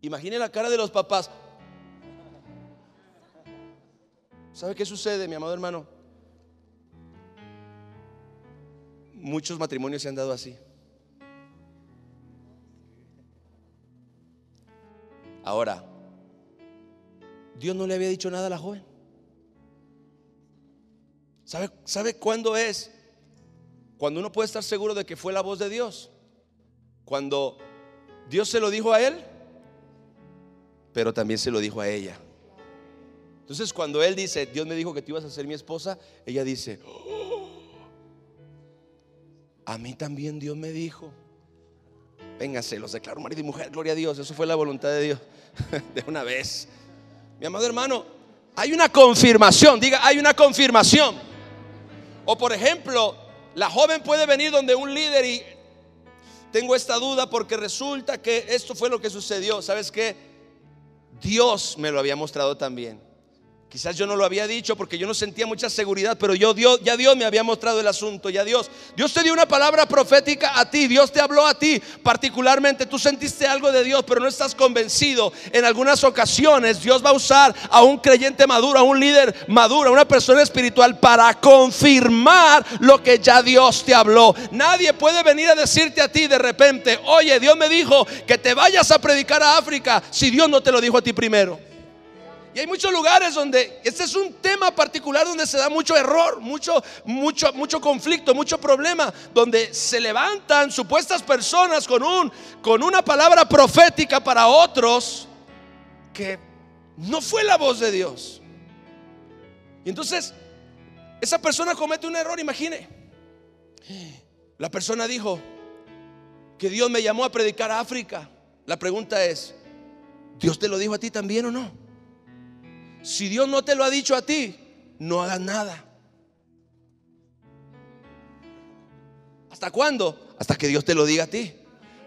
A: imagine la cara de los papás. ¿Sabe qué sucede, mi amado hermano? Muchos matrimonios se han dado así. Ahora, Dios no le había dicho nada a la joven. ¿Sabe cuándo es? Cuando uno puede estar seguro de que fue la voz de Dios. Cuando Dios se lo dijo a él, pero también se lo dijo a ella. Entonces cuando él dice, Dios me dijo que tú ibas a ser mi esposa, ella dice, a mí también Dios me dijo. Véngase, los declaro marido y mujer, gloria a Dios. Eso fue la voluntad de Dios. De una vez. Mi amado hermano, hay una confirmación. Diga, hay una confirmación. O por ejemplo, la joven puede venir donde un líder y tengo esta duda porque resulta que esto fue lo que sucedió. ¿Sabes qué? Dios me lo había mostrado también. Quizás yo no lo había dicho porque yo no sentía mucha seguridad, pero ya Dios me había mostrado el asunto. Ya Dios te dio una palabra profética a ti. Dios te habló a ti particularmente. Tú sentiste algo de Dios, pero no estás convencido. En algunas ocasiones Dios va a usar a un creyente maduro, a un líder maduro, a una persona espiritual para confirmar lo que ya Dios te habló. Nadie puede venir a decirte a ti de repente, oye, Dios me dijo que te vayas a predicar a África, si Dios no te lo dijo a ti primero. Y hay muchos lugares donde este es un tema particular donde se da mucho error, mucho conflicto, mucho problema, donde se levantan supuestas personas con una palabra profética para otros que no fue la voz de Dios. Y entonces esa persona comete un error. Imagine, la persona dijo que Dios me llamó a predicar a África. La pregunta es, ¿Dios te lo dijo a ti también o no? Si Dios no te lo ha dicho a ti, no hagas nada. ¿Hasta cuándo? Hasta que Dios te lo diga a ti.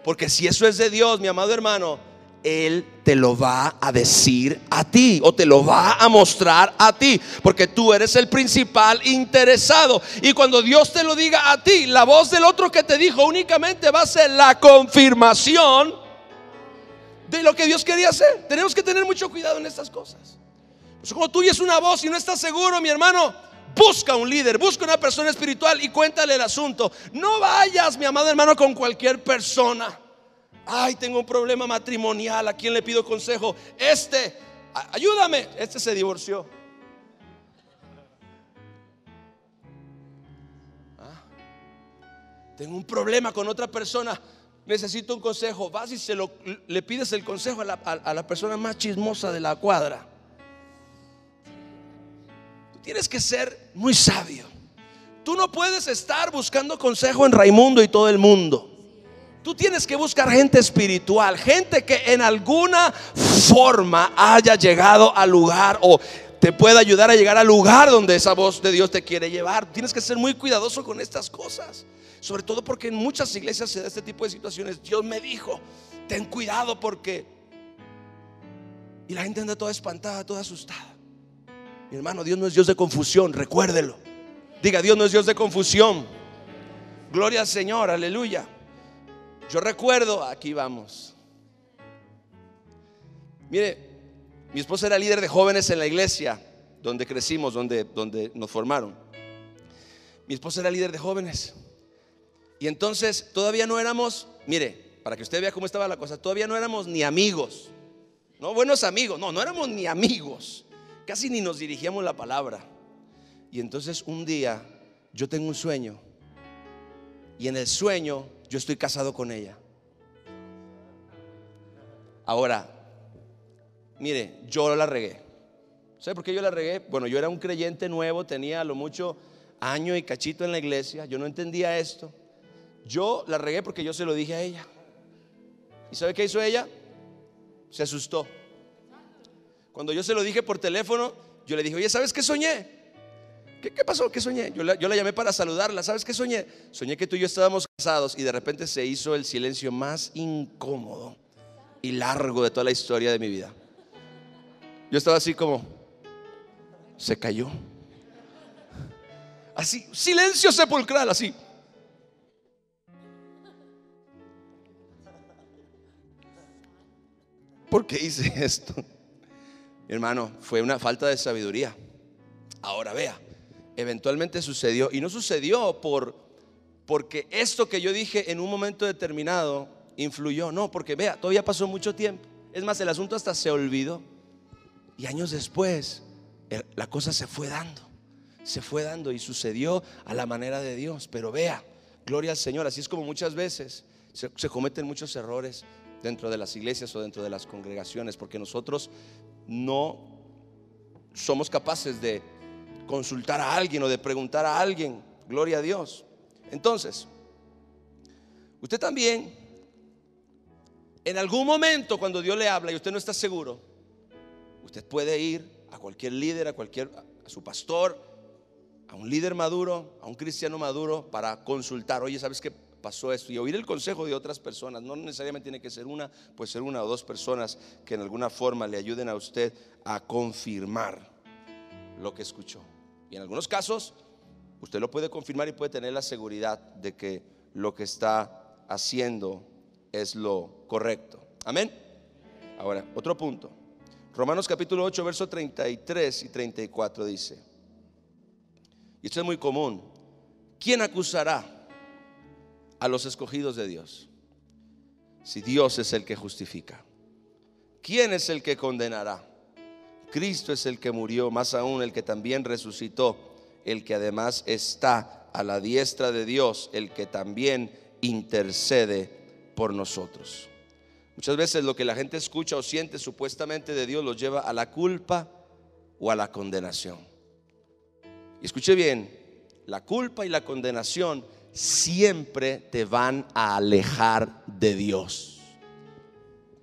A: Porque si eso es de Dios, mi amado hermano, Él te lo va a decir a ti, o te lo va a mostrar a ti, porque tú eres el principal interesado. Y cuando Dios te lo diga a ti, la voz del otro que te dijo únicamente va a ser la confirmación de lo que Dios quería hacer. Tenemos que tener mucho cuidado en estas cosas. Como tú oyes una voz y no estás seguro, mi hermano, busca un líder, busca una persona espiritual y cuéntale el asunto. No vayas, mi amado hermano, con cualquier persona. Ay, tengo un problema matrimonial, ¿a quién le pido consejo? Ayúdame, se divorció. Tengo un problema con otra persona, necesito un consejo. Vas y le pides el consejo a la persona más chismosa de la cuadra. Tú tienes que ser muy sabio. Tú no puedes estar buscando consejo en Raimundo y todo el mundo. Tú tienes que buscar gente espiritual, gente que en alguna forma haya llegado al lugar o te pueda ayudar a llegar al lugar donde esa voz de Dios te quiere llevar. Tienes que ser muy cuidadoso con estas cosas, sobre todo porque en muchas iglesias se da este tipo de situaciones. Dios me dijo, ten cuidado porque... Y la gente anda toda espantada, toda asustada. Mi hermano, Dios no es Dios de confusión, recuérdelo. Diga, Dios no es Dios de confusión. Gloria al Señor, aleluya. Yo recuerdo, aquí vamos. Mire, mi esposa era líder de jóvenes en la iglesia donde crecimos, donde nos formaron. Mi esposa era líder de jóvenes. Y entonces todavía no éramos, mire, para que usted vea cómo estaba la cosa, todavía no éramos ni amigos. No buenos amigos, no éramos ni amigos. Casi ni nos dirigíamos la palabra. Y entonces un día yo tengo un sueño. Y en el sueño yo estoy casado con ella. Ahora, mire, yo la regué. ¿Sabe por qué yo la regué? Bueno, yo era un creyente nuevo, tenía a lo mucho año y cachito en la iglesia. Yo no entendía esto. Yo la regué porque yo se lo dije a ella. ¿Y sabe qué hizo ella? Se asustó. Cuando yo se lo dije por teléfono, yo le dije, oye, ¿sabes qué soñé? ¿Qué pasó? ¿Qué soñé? Yo la llamé para saludarla. ¿Sabes qué soñé? Soñé que tú y yo estábamos casados y de repente se hizo el silencio más incómodo y largo de toda la historia de mi vida. Yo estaba así como, se cayó. Así, silencio sepulcral, así. ¿Por qué hice esto? Mi hermano, fue una falta de sabiduría. Ahora vea, eventualmente sucedió. Y no sucedió porque esto que yo dije en un momento determinado influyó. No, porque vea, todavía pasó mucho tiempo. Es más, el asunto hasta se olvidó. Y años después la cosa se fue dando y sucedió a la manera de Dios. Pero vea, gloria al Señor. Así es como muchas veces se cometen muchos errores dentro de las iglesias o dentro de las congregaciones, porque nosotros no somos capaces de consultar a alguien o de preguntar a alguien. Gloria a Dios. Entonces, usted también, en algún momento cuando Dios le habla y usted no está seguro, usted puede ir a cualquier líder, a su pastor, a un líder maduro, a un cristiano maduro, para consultar. Oye, ¿sabes qué pasó esto? Y oír el consejo de otras personas. No necesariamente tiene que ser una, puede ser una o dos personas que en alguna forma le ayuden a usted a confirmar lo que escuchó. Y en algunos casos usted lo puede confirmar y puede tener la seguridad de que lo que está haciendo es lo correcto. Amén. Ahora, otro punto. Romanos capítulo 8, verso 33 y 34 dice, y esto es muy común: ¿quién acusará a los escogidos de Dios? Si Dios es el que justifica, ¿quién es el que condenará? Cristo es el que murió, más aún el que también resucitó, el que además está a la diestra de Dios, el que también intercede por nosotros. Muchas veces lo que la gente escucha o siente supuestamente de Dios los lleva a la culpa o a la condenación. Y escuche bien, la culpa y la condenación siempre te van a alejar de Dios.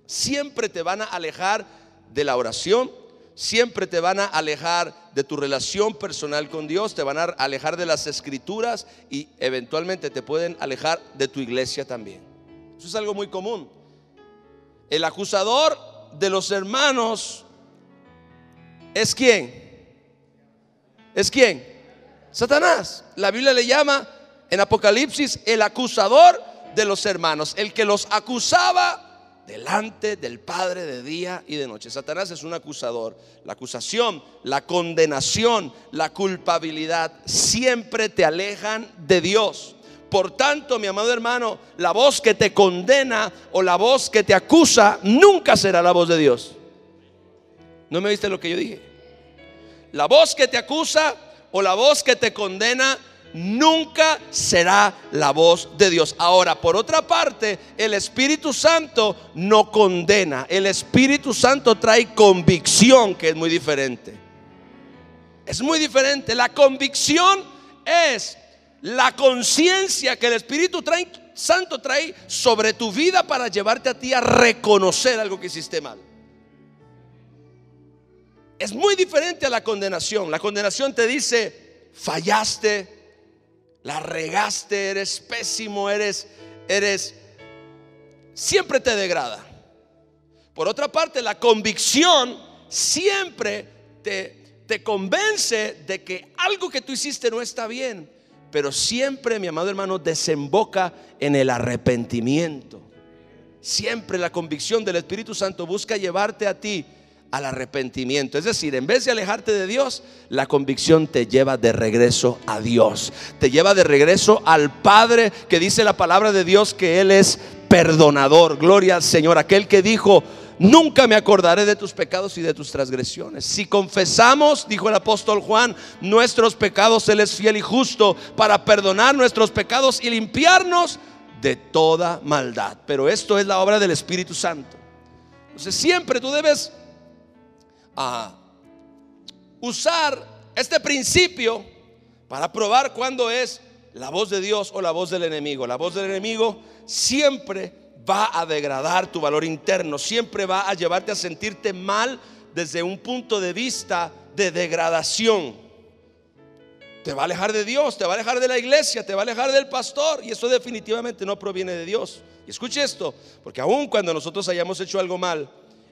A: Siempre te van a alejar de la oración. Siempre te van a alejar de tu relación personal con Dios. Te van a alejar de las escrituras y eventualmente te pueden alejar de tu iglesia también. Eso es algo muy común. El acusador de los hermanos ¿es quién? ¿Es quién? Satanás. La Biblia le llama en Apocalipsis el acusador de los hermanos, el que los acusaba delante del Padre de día y de noche. Satanás es un acusador. La acusación, la condenación, la culpabilidad siempre te alejan de Dios. Por tanto, mi amado hermano, la voz que te condena o la voz que te acusa nunca será la voz de Dios. ¿No me viste lo que yo dije? La voz que te acusa o la voz que te condena nunca será la voz de Dios. Ahora, por otra parte, el Espíritu Santo no condena. El Espíritu Santo trae convicción, que es muy diferente. Es muy diferente. La convicción es la conciencia que el Espíritu Santo trae sobre tu vida para llevarte a ti a reconocer algo que hiciste mal. Es muy diferente a la condenación. La condenación te dice: fallaste, la regaste, eres pésimo, eres siempre te degrada. Por otra parte, la convicción siempre te convence de que algo que tú hiciste no está bien, pero siempre, mi amado hermano, desemboca en el arrepentimiento. Siempre la convicción del Espíritu Santo busca llevarte a ti al arrepentimiento. Es decir, en vez de alejarte de Dios, la convicción te lleva de regreso a Dios, te lleva de regreso al Padre, que dice la palabra de Dios que Él es perdonador. Gloria al Señor, aquel que dijo: nunca me acordaré de tus pecados y de tus transgresiones. Si confesamos, dijo el apóstol Juan, nuestros pecados, Él es fiel y justo para perdonar nuestros pecados y limpiarnos de toda maldad. Pero esto es la obra del Espíritu Santo. Entonces siempre tú debes usar este principio para probar cuándo es la voz de Dios o la voz del enemigo. La voz del enemigo siempre va a degradar tu valor interno, siempre va a llevarte a sentirte mal desde un punto de vista de degradación. Te va a alejar de Dios, te va a alejar de la iglesia, te va a alejar del pastor, y eso definitivamente no proviene de Dios. Y escuche esto, porque aun cuando nosotros hayamos hecho algo mal,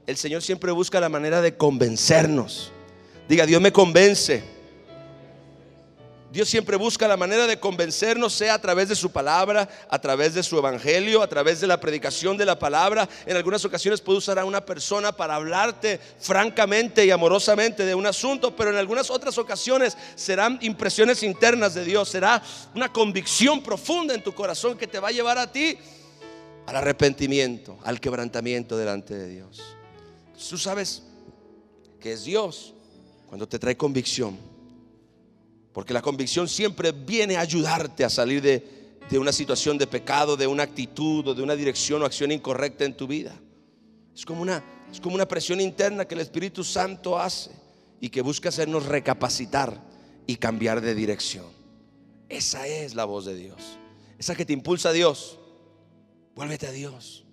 A: el Señor siempre busca la manera de convencernos. Diga: Dios me convence. Dios siempre busca la manera de convencernos, sea a través de su palabra, a través de su evangelio, a través de la predicación de la palabra. En algunas ocasiones puede usar a una persona para hablarte francamente y amorosamente de un asunto, pero en algunas otras ocasiones serán impresiones internas de Dios, será una convicción profunda en tu corazón que te va a llevar a ti al arrepentimiento, al quebrantamiento delante de Dios. Tú sabes que es Dios cuando te trae convicción, porque la convicción siempre viene a ayudarte a salir de una situación de pecado, de una actitud o de una dirección o acción incorrecta en tu vida. Es como una presión interna que el Espíritu Santo hace y que busca hacernos recapacitar y cambiar de dirección. Esa es la voz de Dios, esa que te impulsa a Dios. Vuélvete a Dios,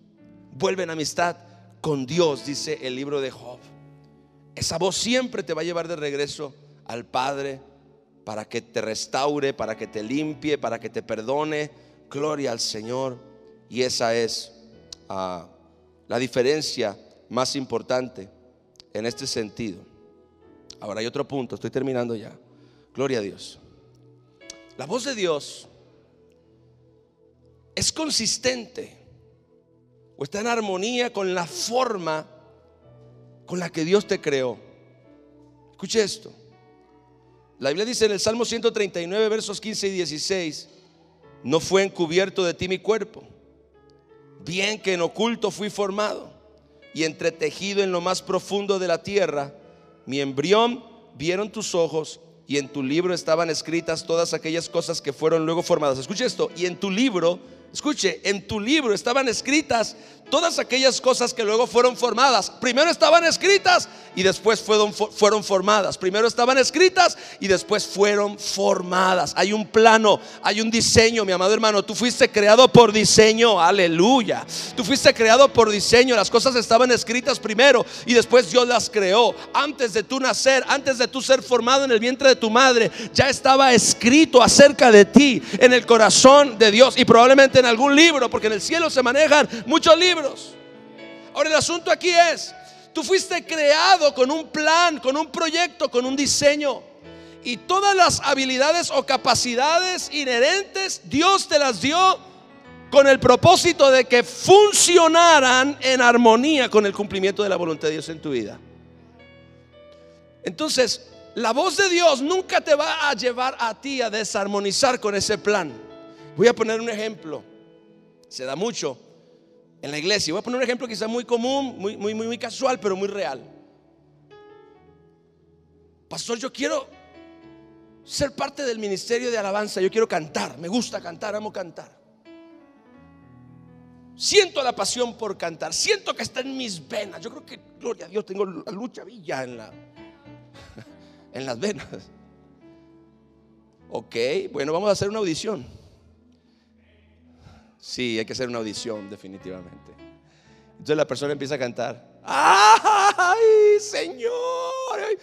A: vuelve en amistad con Dios, dice el libro de Job. Esa voz siempre te va a llevar de regreso al Padre, para que te restaure, para que te limpie, para que te perdone. Gloria al Señor. Y esa es la diferencia más importante en este sentido. Ahora hay otro punto, estoy terminando ya. Gloria a Dios. La voz de Dios es consistente o está en armonía con la forma con la que Dios te creó. Escuche esto. La Biblia dice en el Salmo 139 versos 15 y 16: no fue encubierto de ti mi cuerpo, bien que en oculto fui formado y entretejido en lo más profundo de la tierra. Mi embrión vieron tus ojos, y en tu libro estaban escritas todas aquellas cosas que fueron luego formadas. Escuche esto. Y en tu libro, escuche, en tu libro estaban escritas todas aquellas cosas que luego fueron formadas. Primero estaban escritas y después fueron formadas. Primero estaban escritas y después fueron formadas. Hay un plano, hay un diseño, mi amado hermano. Tú fuiste creado por diseño, aleluya. Tú fuiste creado por diseño. Las cosas estaban escritas primero y después Dios las creó. Antes de tú nacer, antes de tú ser formado en el vientre de tu madre, ya estaba escrito acerca de ti en el corazón de Dios, y probablemente en algún libro, porque en el cielo se manejan muchos libros. Ahora el asunto aquí es: tú fuiste creado con un plan, con un proyecto, con un diseño, y todas las habilidades o capacidades inherentes Dios te las dio con el propósito de que funcionaran en armonía con el cumplimiento de la voluntad de Dios en tu vida. Entonces, la voz de Dios nunca te va a llevar a ti a desarmonizar con ese plan. Voy a poner un ejemplo. Se da mucho en la iglesia. Voy a poner un ejemplo quizá muy común, muy casual, pero muy real. Pastor, yo quiero ser parte del ministerio de alabanza. Yo quiero cantar, me gusta cantar, amo cantar. Siento la pasión por cantar, siento que está en mis venas. Yo creo que, gloria a Dios, tengo la lucha villa en las venas. Ok, bueno, vamos a hacer una audición. Sí, hay que hacer una audición, definitivamente. Entonces la persona empieza a cantar. ¡Ay, Señor! Ay.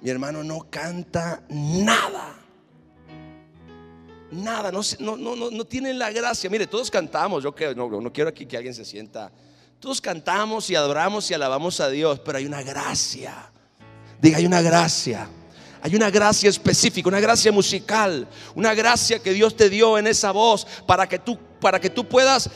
A: Mi hermano no canta nada. Nada, no tienen la gracia. Mire, todos cantamos. Yo creo, no quiero aquí que alguien se sienta. Todos cantamos y adoramos y alabamos a Dios, pero hay una gracia. Diga, hay una gracia. Hay una gracia específica, una gracia musical, una gracia que Dios te dio en esa voz para que tú puedas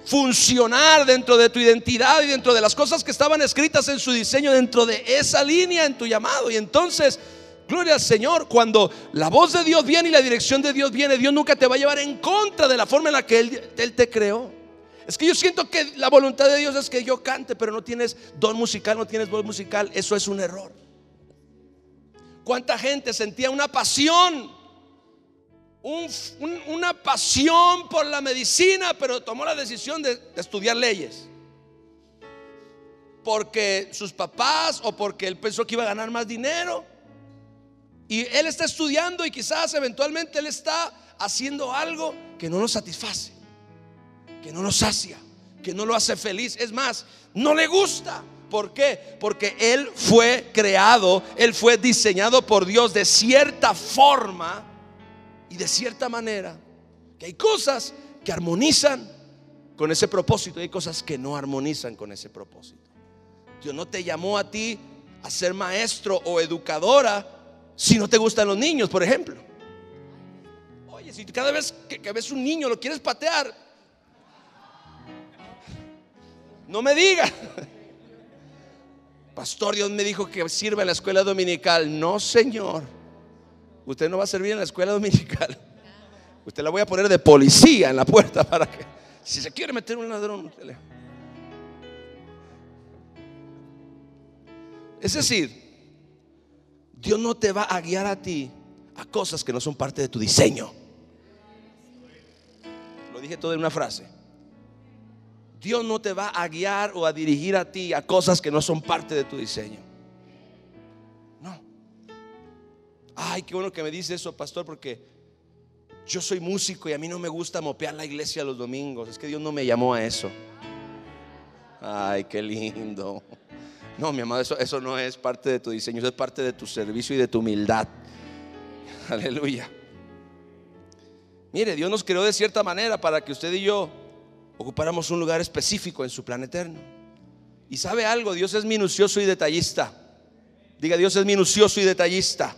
A: funcionar dentro de tu identidad y dentro de las cosas que estaban escritas en su diseño, dentro de esa línea en tu llamado. Y entonces, gloria al Señor, cuando la voz de Dios viene y la dirección de Dios viene, Dios nunca te va a llevar en contra de la forma en la que Él te creó. Es que yo siento que la voluntad de Dios es que yo cante, pero no tienes don musical, no tienes voz musical. Eso es un error. ¿Cuánta gente sentía una pasión? Una pasión por la medicina, pero tomó la decisión de estudiar leyes porque sus papás o porque él pensó que iba a ganar más dinero. Y él está estudiando y quizás eventualmente él está haciendo algo que no lo satisface, que no lo sacia, que no lo hace feliz. Es más, no le gusta. ¿Por qué? Porque él fue creado, él fue diseñado por Dios de cierta forma y de cierta manera, que hay cosas que armonizan con ese propósito y hay cosas que no armonizan con ese propósito. Dios no te llamó a ti a ser maestro o educadora si no te gustan los niños, por ejemplo. Oye, si cada vez que ves un niño lo quieres patear, no me digas, pastor, Dios me dijo que sirva en la escuela dominical. No, señor, usted no va a servir en la escuela dominical. Usted la voy a poner de policía en la puerta para que, si se quiere meter un ladrón. Es decir, Dios no te va a guiar a ti a cosas que no son parte de tu diseño. Lo dije todo en una frase. Dios no te va a guiar o a dirigir a ti a cosas que no son parte de tu diseño. No. Ay, qué bueno que me dice eso, pastor, porque yo soy músico y a mí no me gusta mopear la iglesia los domingos. Es que Dios no me llamó a eso. Ay, qué lindo. No, mi amado, eso no es parte de tu diseño. Eso es parte de tu servicio y de tu humildad. Aleluya. Mire, Dios nos creó de cierta manera para que usted y yo ocupáramos un lugar específico en su plan eterno. Y sabe algo, Dios es minucioso y detallista. Diga, Dios es minucioso y detallista.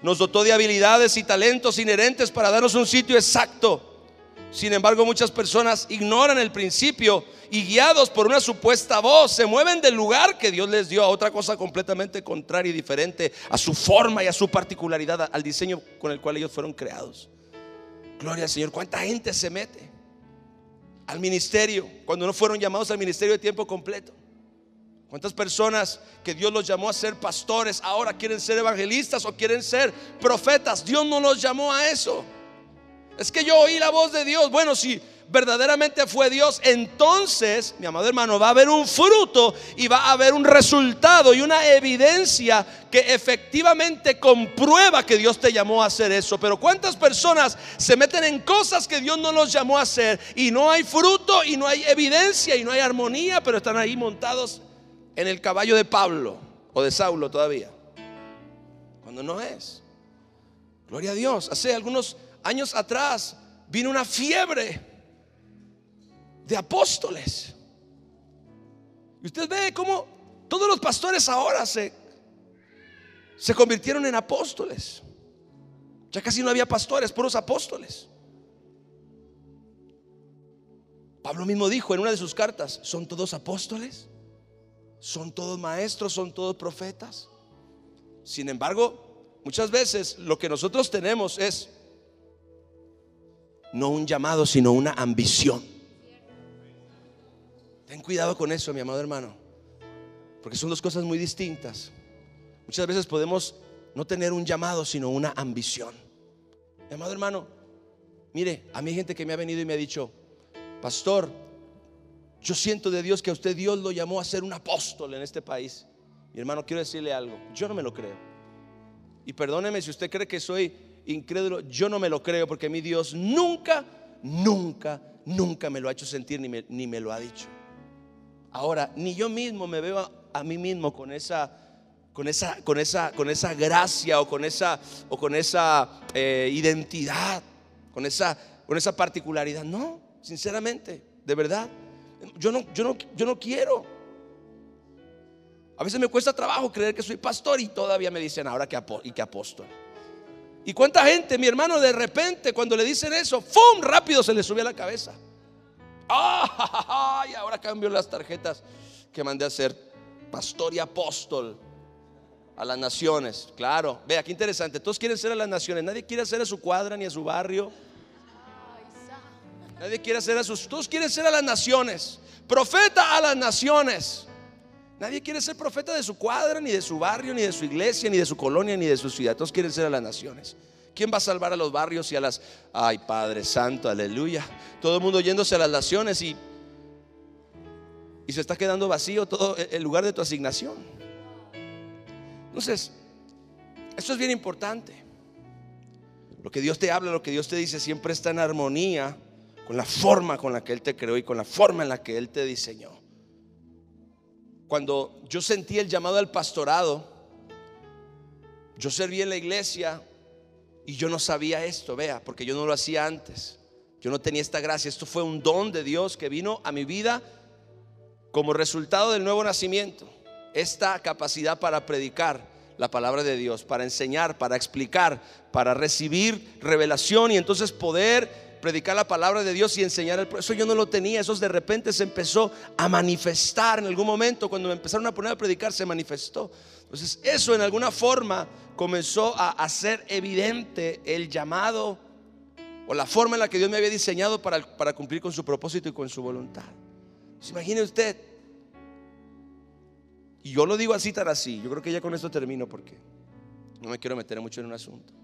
A: Nos dotó de habilidades y talentos inherentes para darnos un sitio exacto. Sin embargo, muchas personas ignoran el principio y, guiados por una supuesta voz, se mueven del lugar que Dios les dio a otra cosa completamente contraria y diferente a su forma y a su particularidad, al diseño con el cual ellos fueron creados. Gloria al Señor. ¿Cuánta gente se mete al ministerio cuando no fueron llamados al ministerio de tiempo completo? ¿Cuántas personas que Dios los llamó a ser pastores ahora quieren ser evangelistas o quieren ser profetas? Dios no los llamó a eso. Es que yo oí la voz de Dios. Bueno, si verdaderamente fue Dios, entonces, mi amado hermano, va a haber un fruto y va a haber un resultado y una evidencia que efectivamente comprueba que Dios te llamó a hacer eso. Pero ¿cuántas personas se meten en cosas que Dios no los llamó a hacer y no hay fruto y no hay evidencia y no hay armonía, pero están ahí montados en el caballo de Pablo o de Saulo todavía, cuando no es? Gloria a Dios. Hace algunos años atrás vino una fiebre de apóstoles. Y usted ve cómo todos los pastores ahora se convirtieron en apóstoles. Ya casi no había pastores, puros apóstoles. Pablo mismo dijo en una de sus cartas: ¿son todos apóstoles? ¿Son todos maestros? ¿Son todos profetas? Sin embargo, muchas veces lo que nosotros tenemos es no un llamado, sino una ambición. Ten cuidado con eso, mi amado hermano, porque son dos cosas muy distintas. Muchas veces podemos no tener un llamado, sino una ambición. Mi amado hermano, mire, a mí hay gente que me ha venido y me ha dicho: pastor, yo siento de Dios que a usted Dios lo llamó a ser un apóstol en este país. Mi hermano, quiero decirle algo, yo no me lo creo. Y perdóneme si usted cree que soy incrédulo, yo no me lo creo, porque mi Dios nunca me lo ha hecho sentir, ni me lo ha dicho. Ahora, ni yo mismo me veo a mí mismo con esa gracia o con esa identidad, con esa particularidad. No, sinceramente, de verdad, yo no quiero. A veces me cuesta trabajo creer que soy pastor y todavía me dicen ahora que apóstol. ¿Y cuánta gente, mi hermano, de repente cuando le dicen eso, ¡fum!, rápido se le sube a la cabeza? ¡Ay! Ahora cambio las tarjetas que mandé a hacer, pastor y apóstol a las naciones. Claro, vea qué interesante, todos quieren ser a las naciones, nadie quiere ser a su cuadra ni a su barrio. Nadie quiere ser todos quieren ser a las naciones, profeta a las naciones. Nadie quiere ser profeta de su cuadra, ni de su barrio, ni de su iglesia, ni de su colonia, ni de su ciudad. Todos quieren ser a las naciones. ¿Quién va a salvar a los barrios y a las... Ay, Padre Santo, aleluya. Todo el mundo yéndose a las naciones y se está quedando vacío todo el lugar de tu asignación. Entonces, esto es bien importante. Lo que Dios te habla, lo que Dios te dice, siempre está en armonía con la forma con la que Él te creó y con la forma en la que Él te diseñó. Cuando yo sentí el llamado al pastorado, yo serví en la iglesia y yo no sabía esto, vea, porque yo no lo hacía antes. Yo no tenía esta gracia. Esto fue un don de Dios que vino a mi vida como resultado del nuevo nacimiento. Esta capacidad para predicar la palabra de Dios, para enseñar, para explicar, para recibir revelación y entonces poder predicar la palabra de Dios y enseñar. Eso yo no lo tenía. Eso de repente se empezó a manifestar en algún momento. Cuando me empezaron a poner a predicar, se manifestó. Entonces eso en alguna forma comenzó a hacer evidente el llamado o la forma en la que Dios me había diseñado para cumplir con su propósito y con su voluntad. Pues imagine usted, y yo lo digo así, tan así. Yo creo que ya con esto termino porque no me quiero meter mucho en un asunto.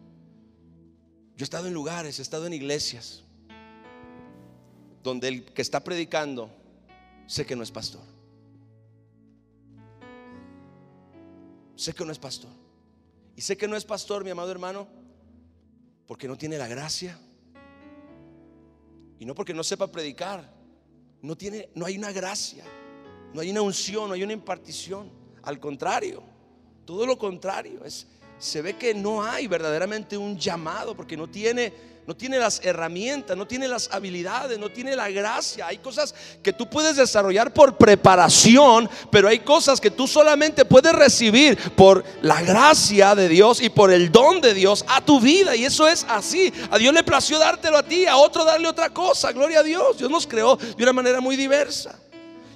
A: Yo he estado en lugares, he estado en iglesias donde el que está predicando sé que no es pastor. Sé que no es pastor. Y sé que no es pastor, mi amado hermano, porque no tiene la gracia. Y no porque no sepa predicar. No hay una gracia, no hay una unción, no hay una impartición. Al contrario, todo lo contrario. Se ve que no hay verdaderamente un llamado, porque no tiene las herramientas, no tiene las habilidades, no tiene la gracia. Hay cosas que tú puedes desarrollar por preparación, pero hay cosas que tú solamente puedes recibir por la gracia de Dios y por el don de Dios a tu vida. Y eso es así. A Dios le plació dártelo a ti, a otro darle otra cosa. Gloria a Dios. Dios nos creó de una manera muy diversa.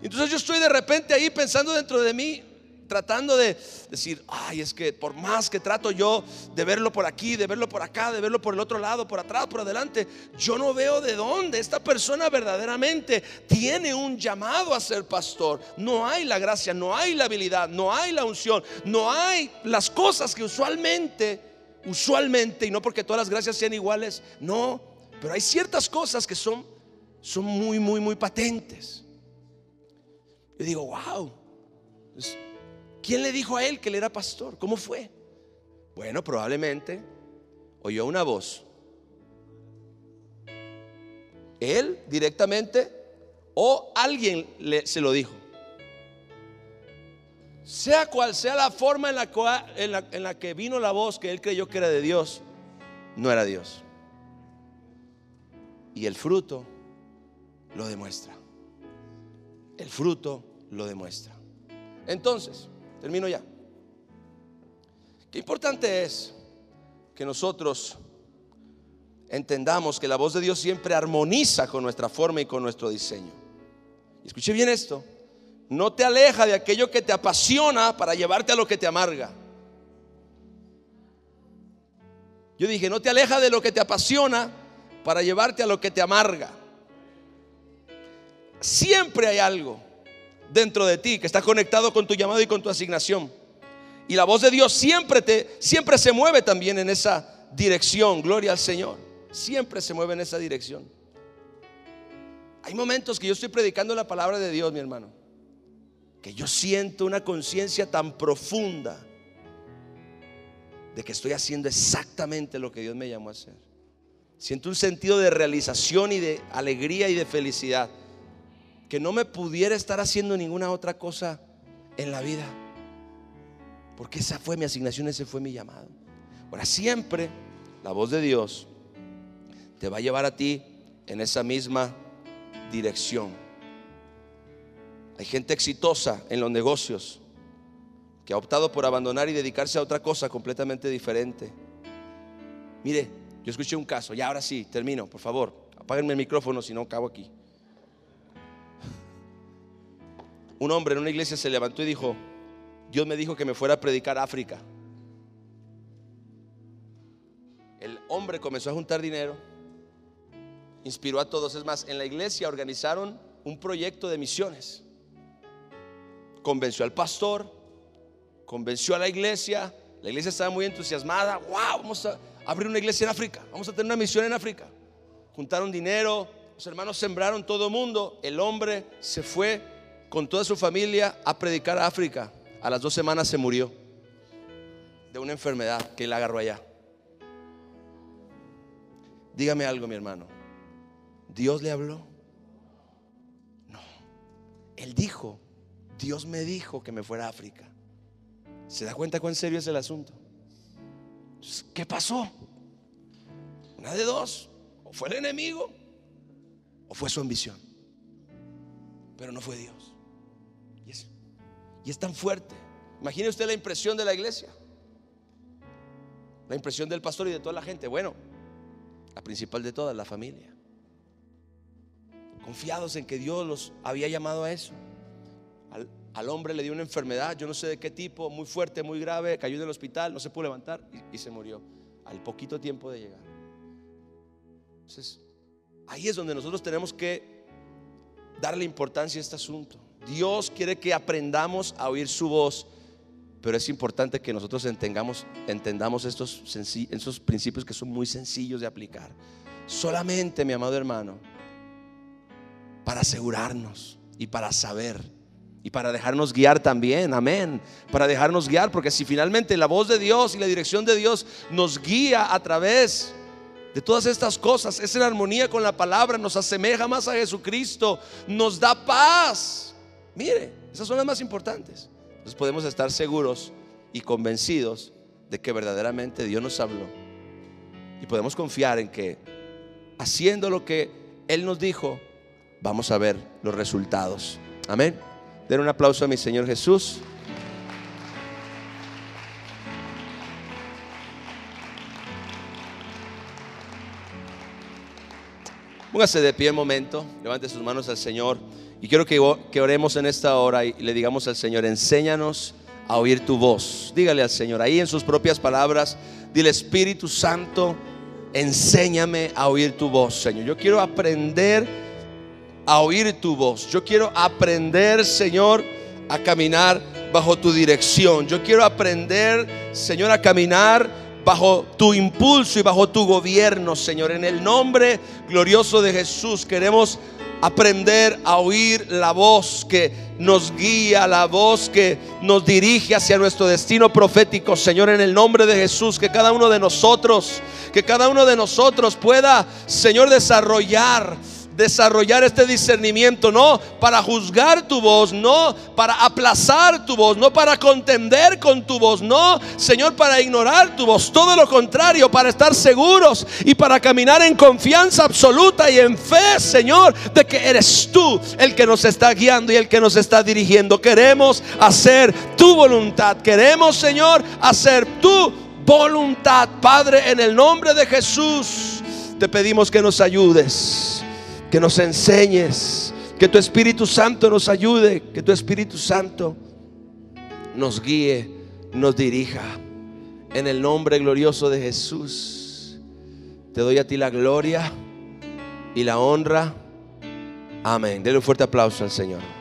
A: Entonces yo estoy de repente ahí pensando dentro de mí, tratando de decir: ay, es que por más que trato yo de verlo por aquí, de verlo por acá, de verlo por el otro lado, por atrás, por adelante, yo no veo de dónde esta persona verdaderamente tiene un llamado a ser pastor. No hay la gracia, no hay la habilidad, no hay la unción, no hay las cosas que usualmente, y no porque todas las gracias sean iguales, no, pero hay ciertas cosas que son muy patentes. Yo digo: wow, ¿quién le dijo a él que él era pastor? ¿Cómo fue? Bueno, probablemente oyó una voz. Él directamente o alguien se lo dijo. Sea cual sea la forma en la que vino la voz que él creyó que era de Dios, no era Dios. Y el fruto lo demuestra. El fruto lo demuestra. Entonces, termino ya. Qué importante es que nosotros entendamos que la voz de Dios siempre armoniza con nuestra forma y con nuestro diseño. Y escuche bien esto: no te aleja de aquello que te apasiona para llevarte a lo que te amarga. Yo dije: no te aleja de lo que te apasiona para llevarte a lo que te amarga. Siempre hay algo dentro de ti que está conectado con tu llamado y con tu asignación. Y la voz de Dios siempre se mueve también en esa dirección. Gloria al Señor. Siempre se mueve en esa dirección. Hay momentos que yo estoy predicando la palabra de Dios, mi hermano, que yo siento una conciencia tan profunda de que estoy haciendo exactamente lo que Dios me llamó a hacer. Siento un sentido de realización y de alegría y de felicidad que no me pudiera estar haciendo ninguna otra cosa en la vida, porque esa fue mi asignación, ese fue mi llamado. Ahora, siempre la voz de Dios te va a llevar a ti en esa misma dirección. Hay gente exitosa en los negocios que ha optado por abandonar y dedicarse a otra cosa completamente diferente. Mire, yo escuché un caso, ya ahora sí, termino, por favor, apáguenme el micrófono si no acabo aquí. Un hombre en una iglesia se levantó y dijo: Dios me dijo que me fuera a predicar a África. El hombre comenzó a juntar dinero, inspiró a todos. Es más, en la iglesia organizaron un proyecto de misiones. Convenció al pastor, convenció a la iglesia. La iglesia estaba muy entusiasmada. Wow, vamos a abrir una iglesia en África, vamos a tener una misión en África. Juntaron dinero, los hermanos sembraron, todo el mundo. El hombre se fue con toda su familia a predicar a África. A las 2 semanas se murió de una enfermedad que le agarró allá. Dígame algo, mi hermano, ¿Dios le habló? No. Él dijo: Dios me dijo que me fuera a África. ¿Se da cuenta cuán serio es el asunto? Entonces, ¿qué pasó? Una de dos: o fue el enemigo o fue su ambición. Pero no fue Dios. Y es tan fuerte. Imagine usted la impresión de la iglesia, la impresión del pastor y de toda la gente. Bueno, la principal de todas, la familia, confiados en que Dios los había llamado a eso. Al hombre le dio una enfermedad, yo no sé de qué tipo, muy fuerte, muy grave. Cayó en el hospital, no se pudo levantar y se murió al poquito tiempo de llegar. Entonces, ahí es donde nosotros tenemos que darle importancia a este asunto. Dios quiere que aprendamos a oír su voz, pero es importante que nosotros entendamos estos principios que son muy sencillos de aplicar. Solamente, mi amado hermano, para asegurarnos y para saber y para dejarnos guiar también, amén, para dejarnos guiar, porque si finalmente la voz de Dios y la dirección de Dios nos guía a través de todas estas cosas, es en armonía con la palabra, nos asemeja más a Jesucristo, nos da paz. Mire, esas son las más importantes. Entonces podemos estar seguros y convencidos de que verdaderamente Dios nos habló, y podemos confiar en que haciendo lo que Él nos dijo, vamos a ver los resultados. Amén. Den un aplauso a mi Señor Jesús. Póngase de pie un momento, levante sus manos al Señor. Y quiero que oremos en esta hora y le digamos al Señor: enséñanos a oír tu voz. Dígale al Señor ahí en sus propias palabras, dile: Espíritu Santo, enséñame a oír tu voz, Señor. Yo quiero aprender a oír tu voz. Yo quiero aprender, Señor, a caminar bajo tu dirección. Yo quiero aprender, Señor, a caminar bajo tu impulso y bajo tu gobierno, Señor. En el nombre glorioso de Jesús queremos aprender a oír la voz que nos guía, la voz que nos dirige hacia nuestro destino profético, Señor. En el nombre de Jesús, que cada uno de nosotros pueda, Señor, desarrollar este discernimiento, no para juzgar tu voz, no para aplazar tu voz, no para contender con tu voz, no, Señor, para ignorar tu voz. Todo lo contrario, para estar seguros y para caminar en confianza absoluta y en fe, Señor, de que eres tú el que nos está guiando y el que nos está dirigiendo. Queremos hacer tu voluntad, queremos, Señor, hacer tu voluntad. Padre, en el nombre de Jesús te pedimos que nos ayudes, que nos enseñes, que tu Espíritu Santo nos ayude, que tu Espíritu Santo nos guíe, nos dirija. En el nombre glorioso de Jesús, te doy a ti la gloria, y la honra. Amén. Denle un fuerte aplauso al Señor.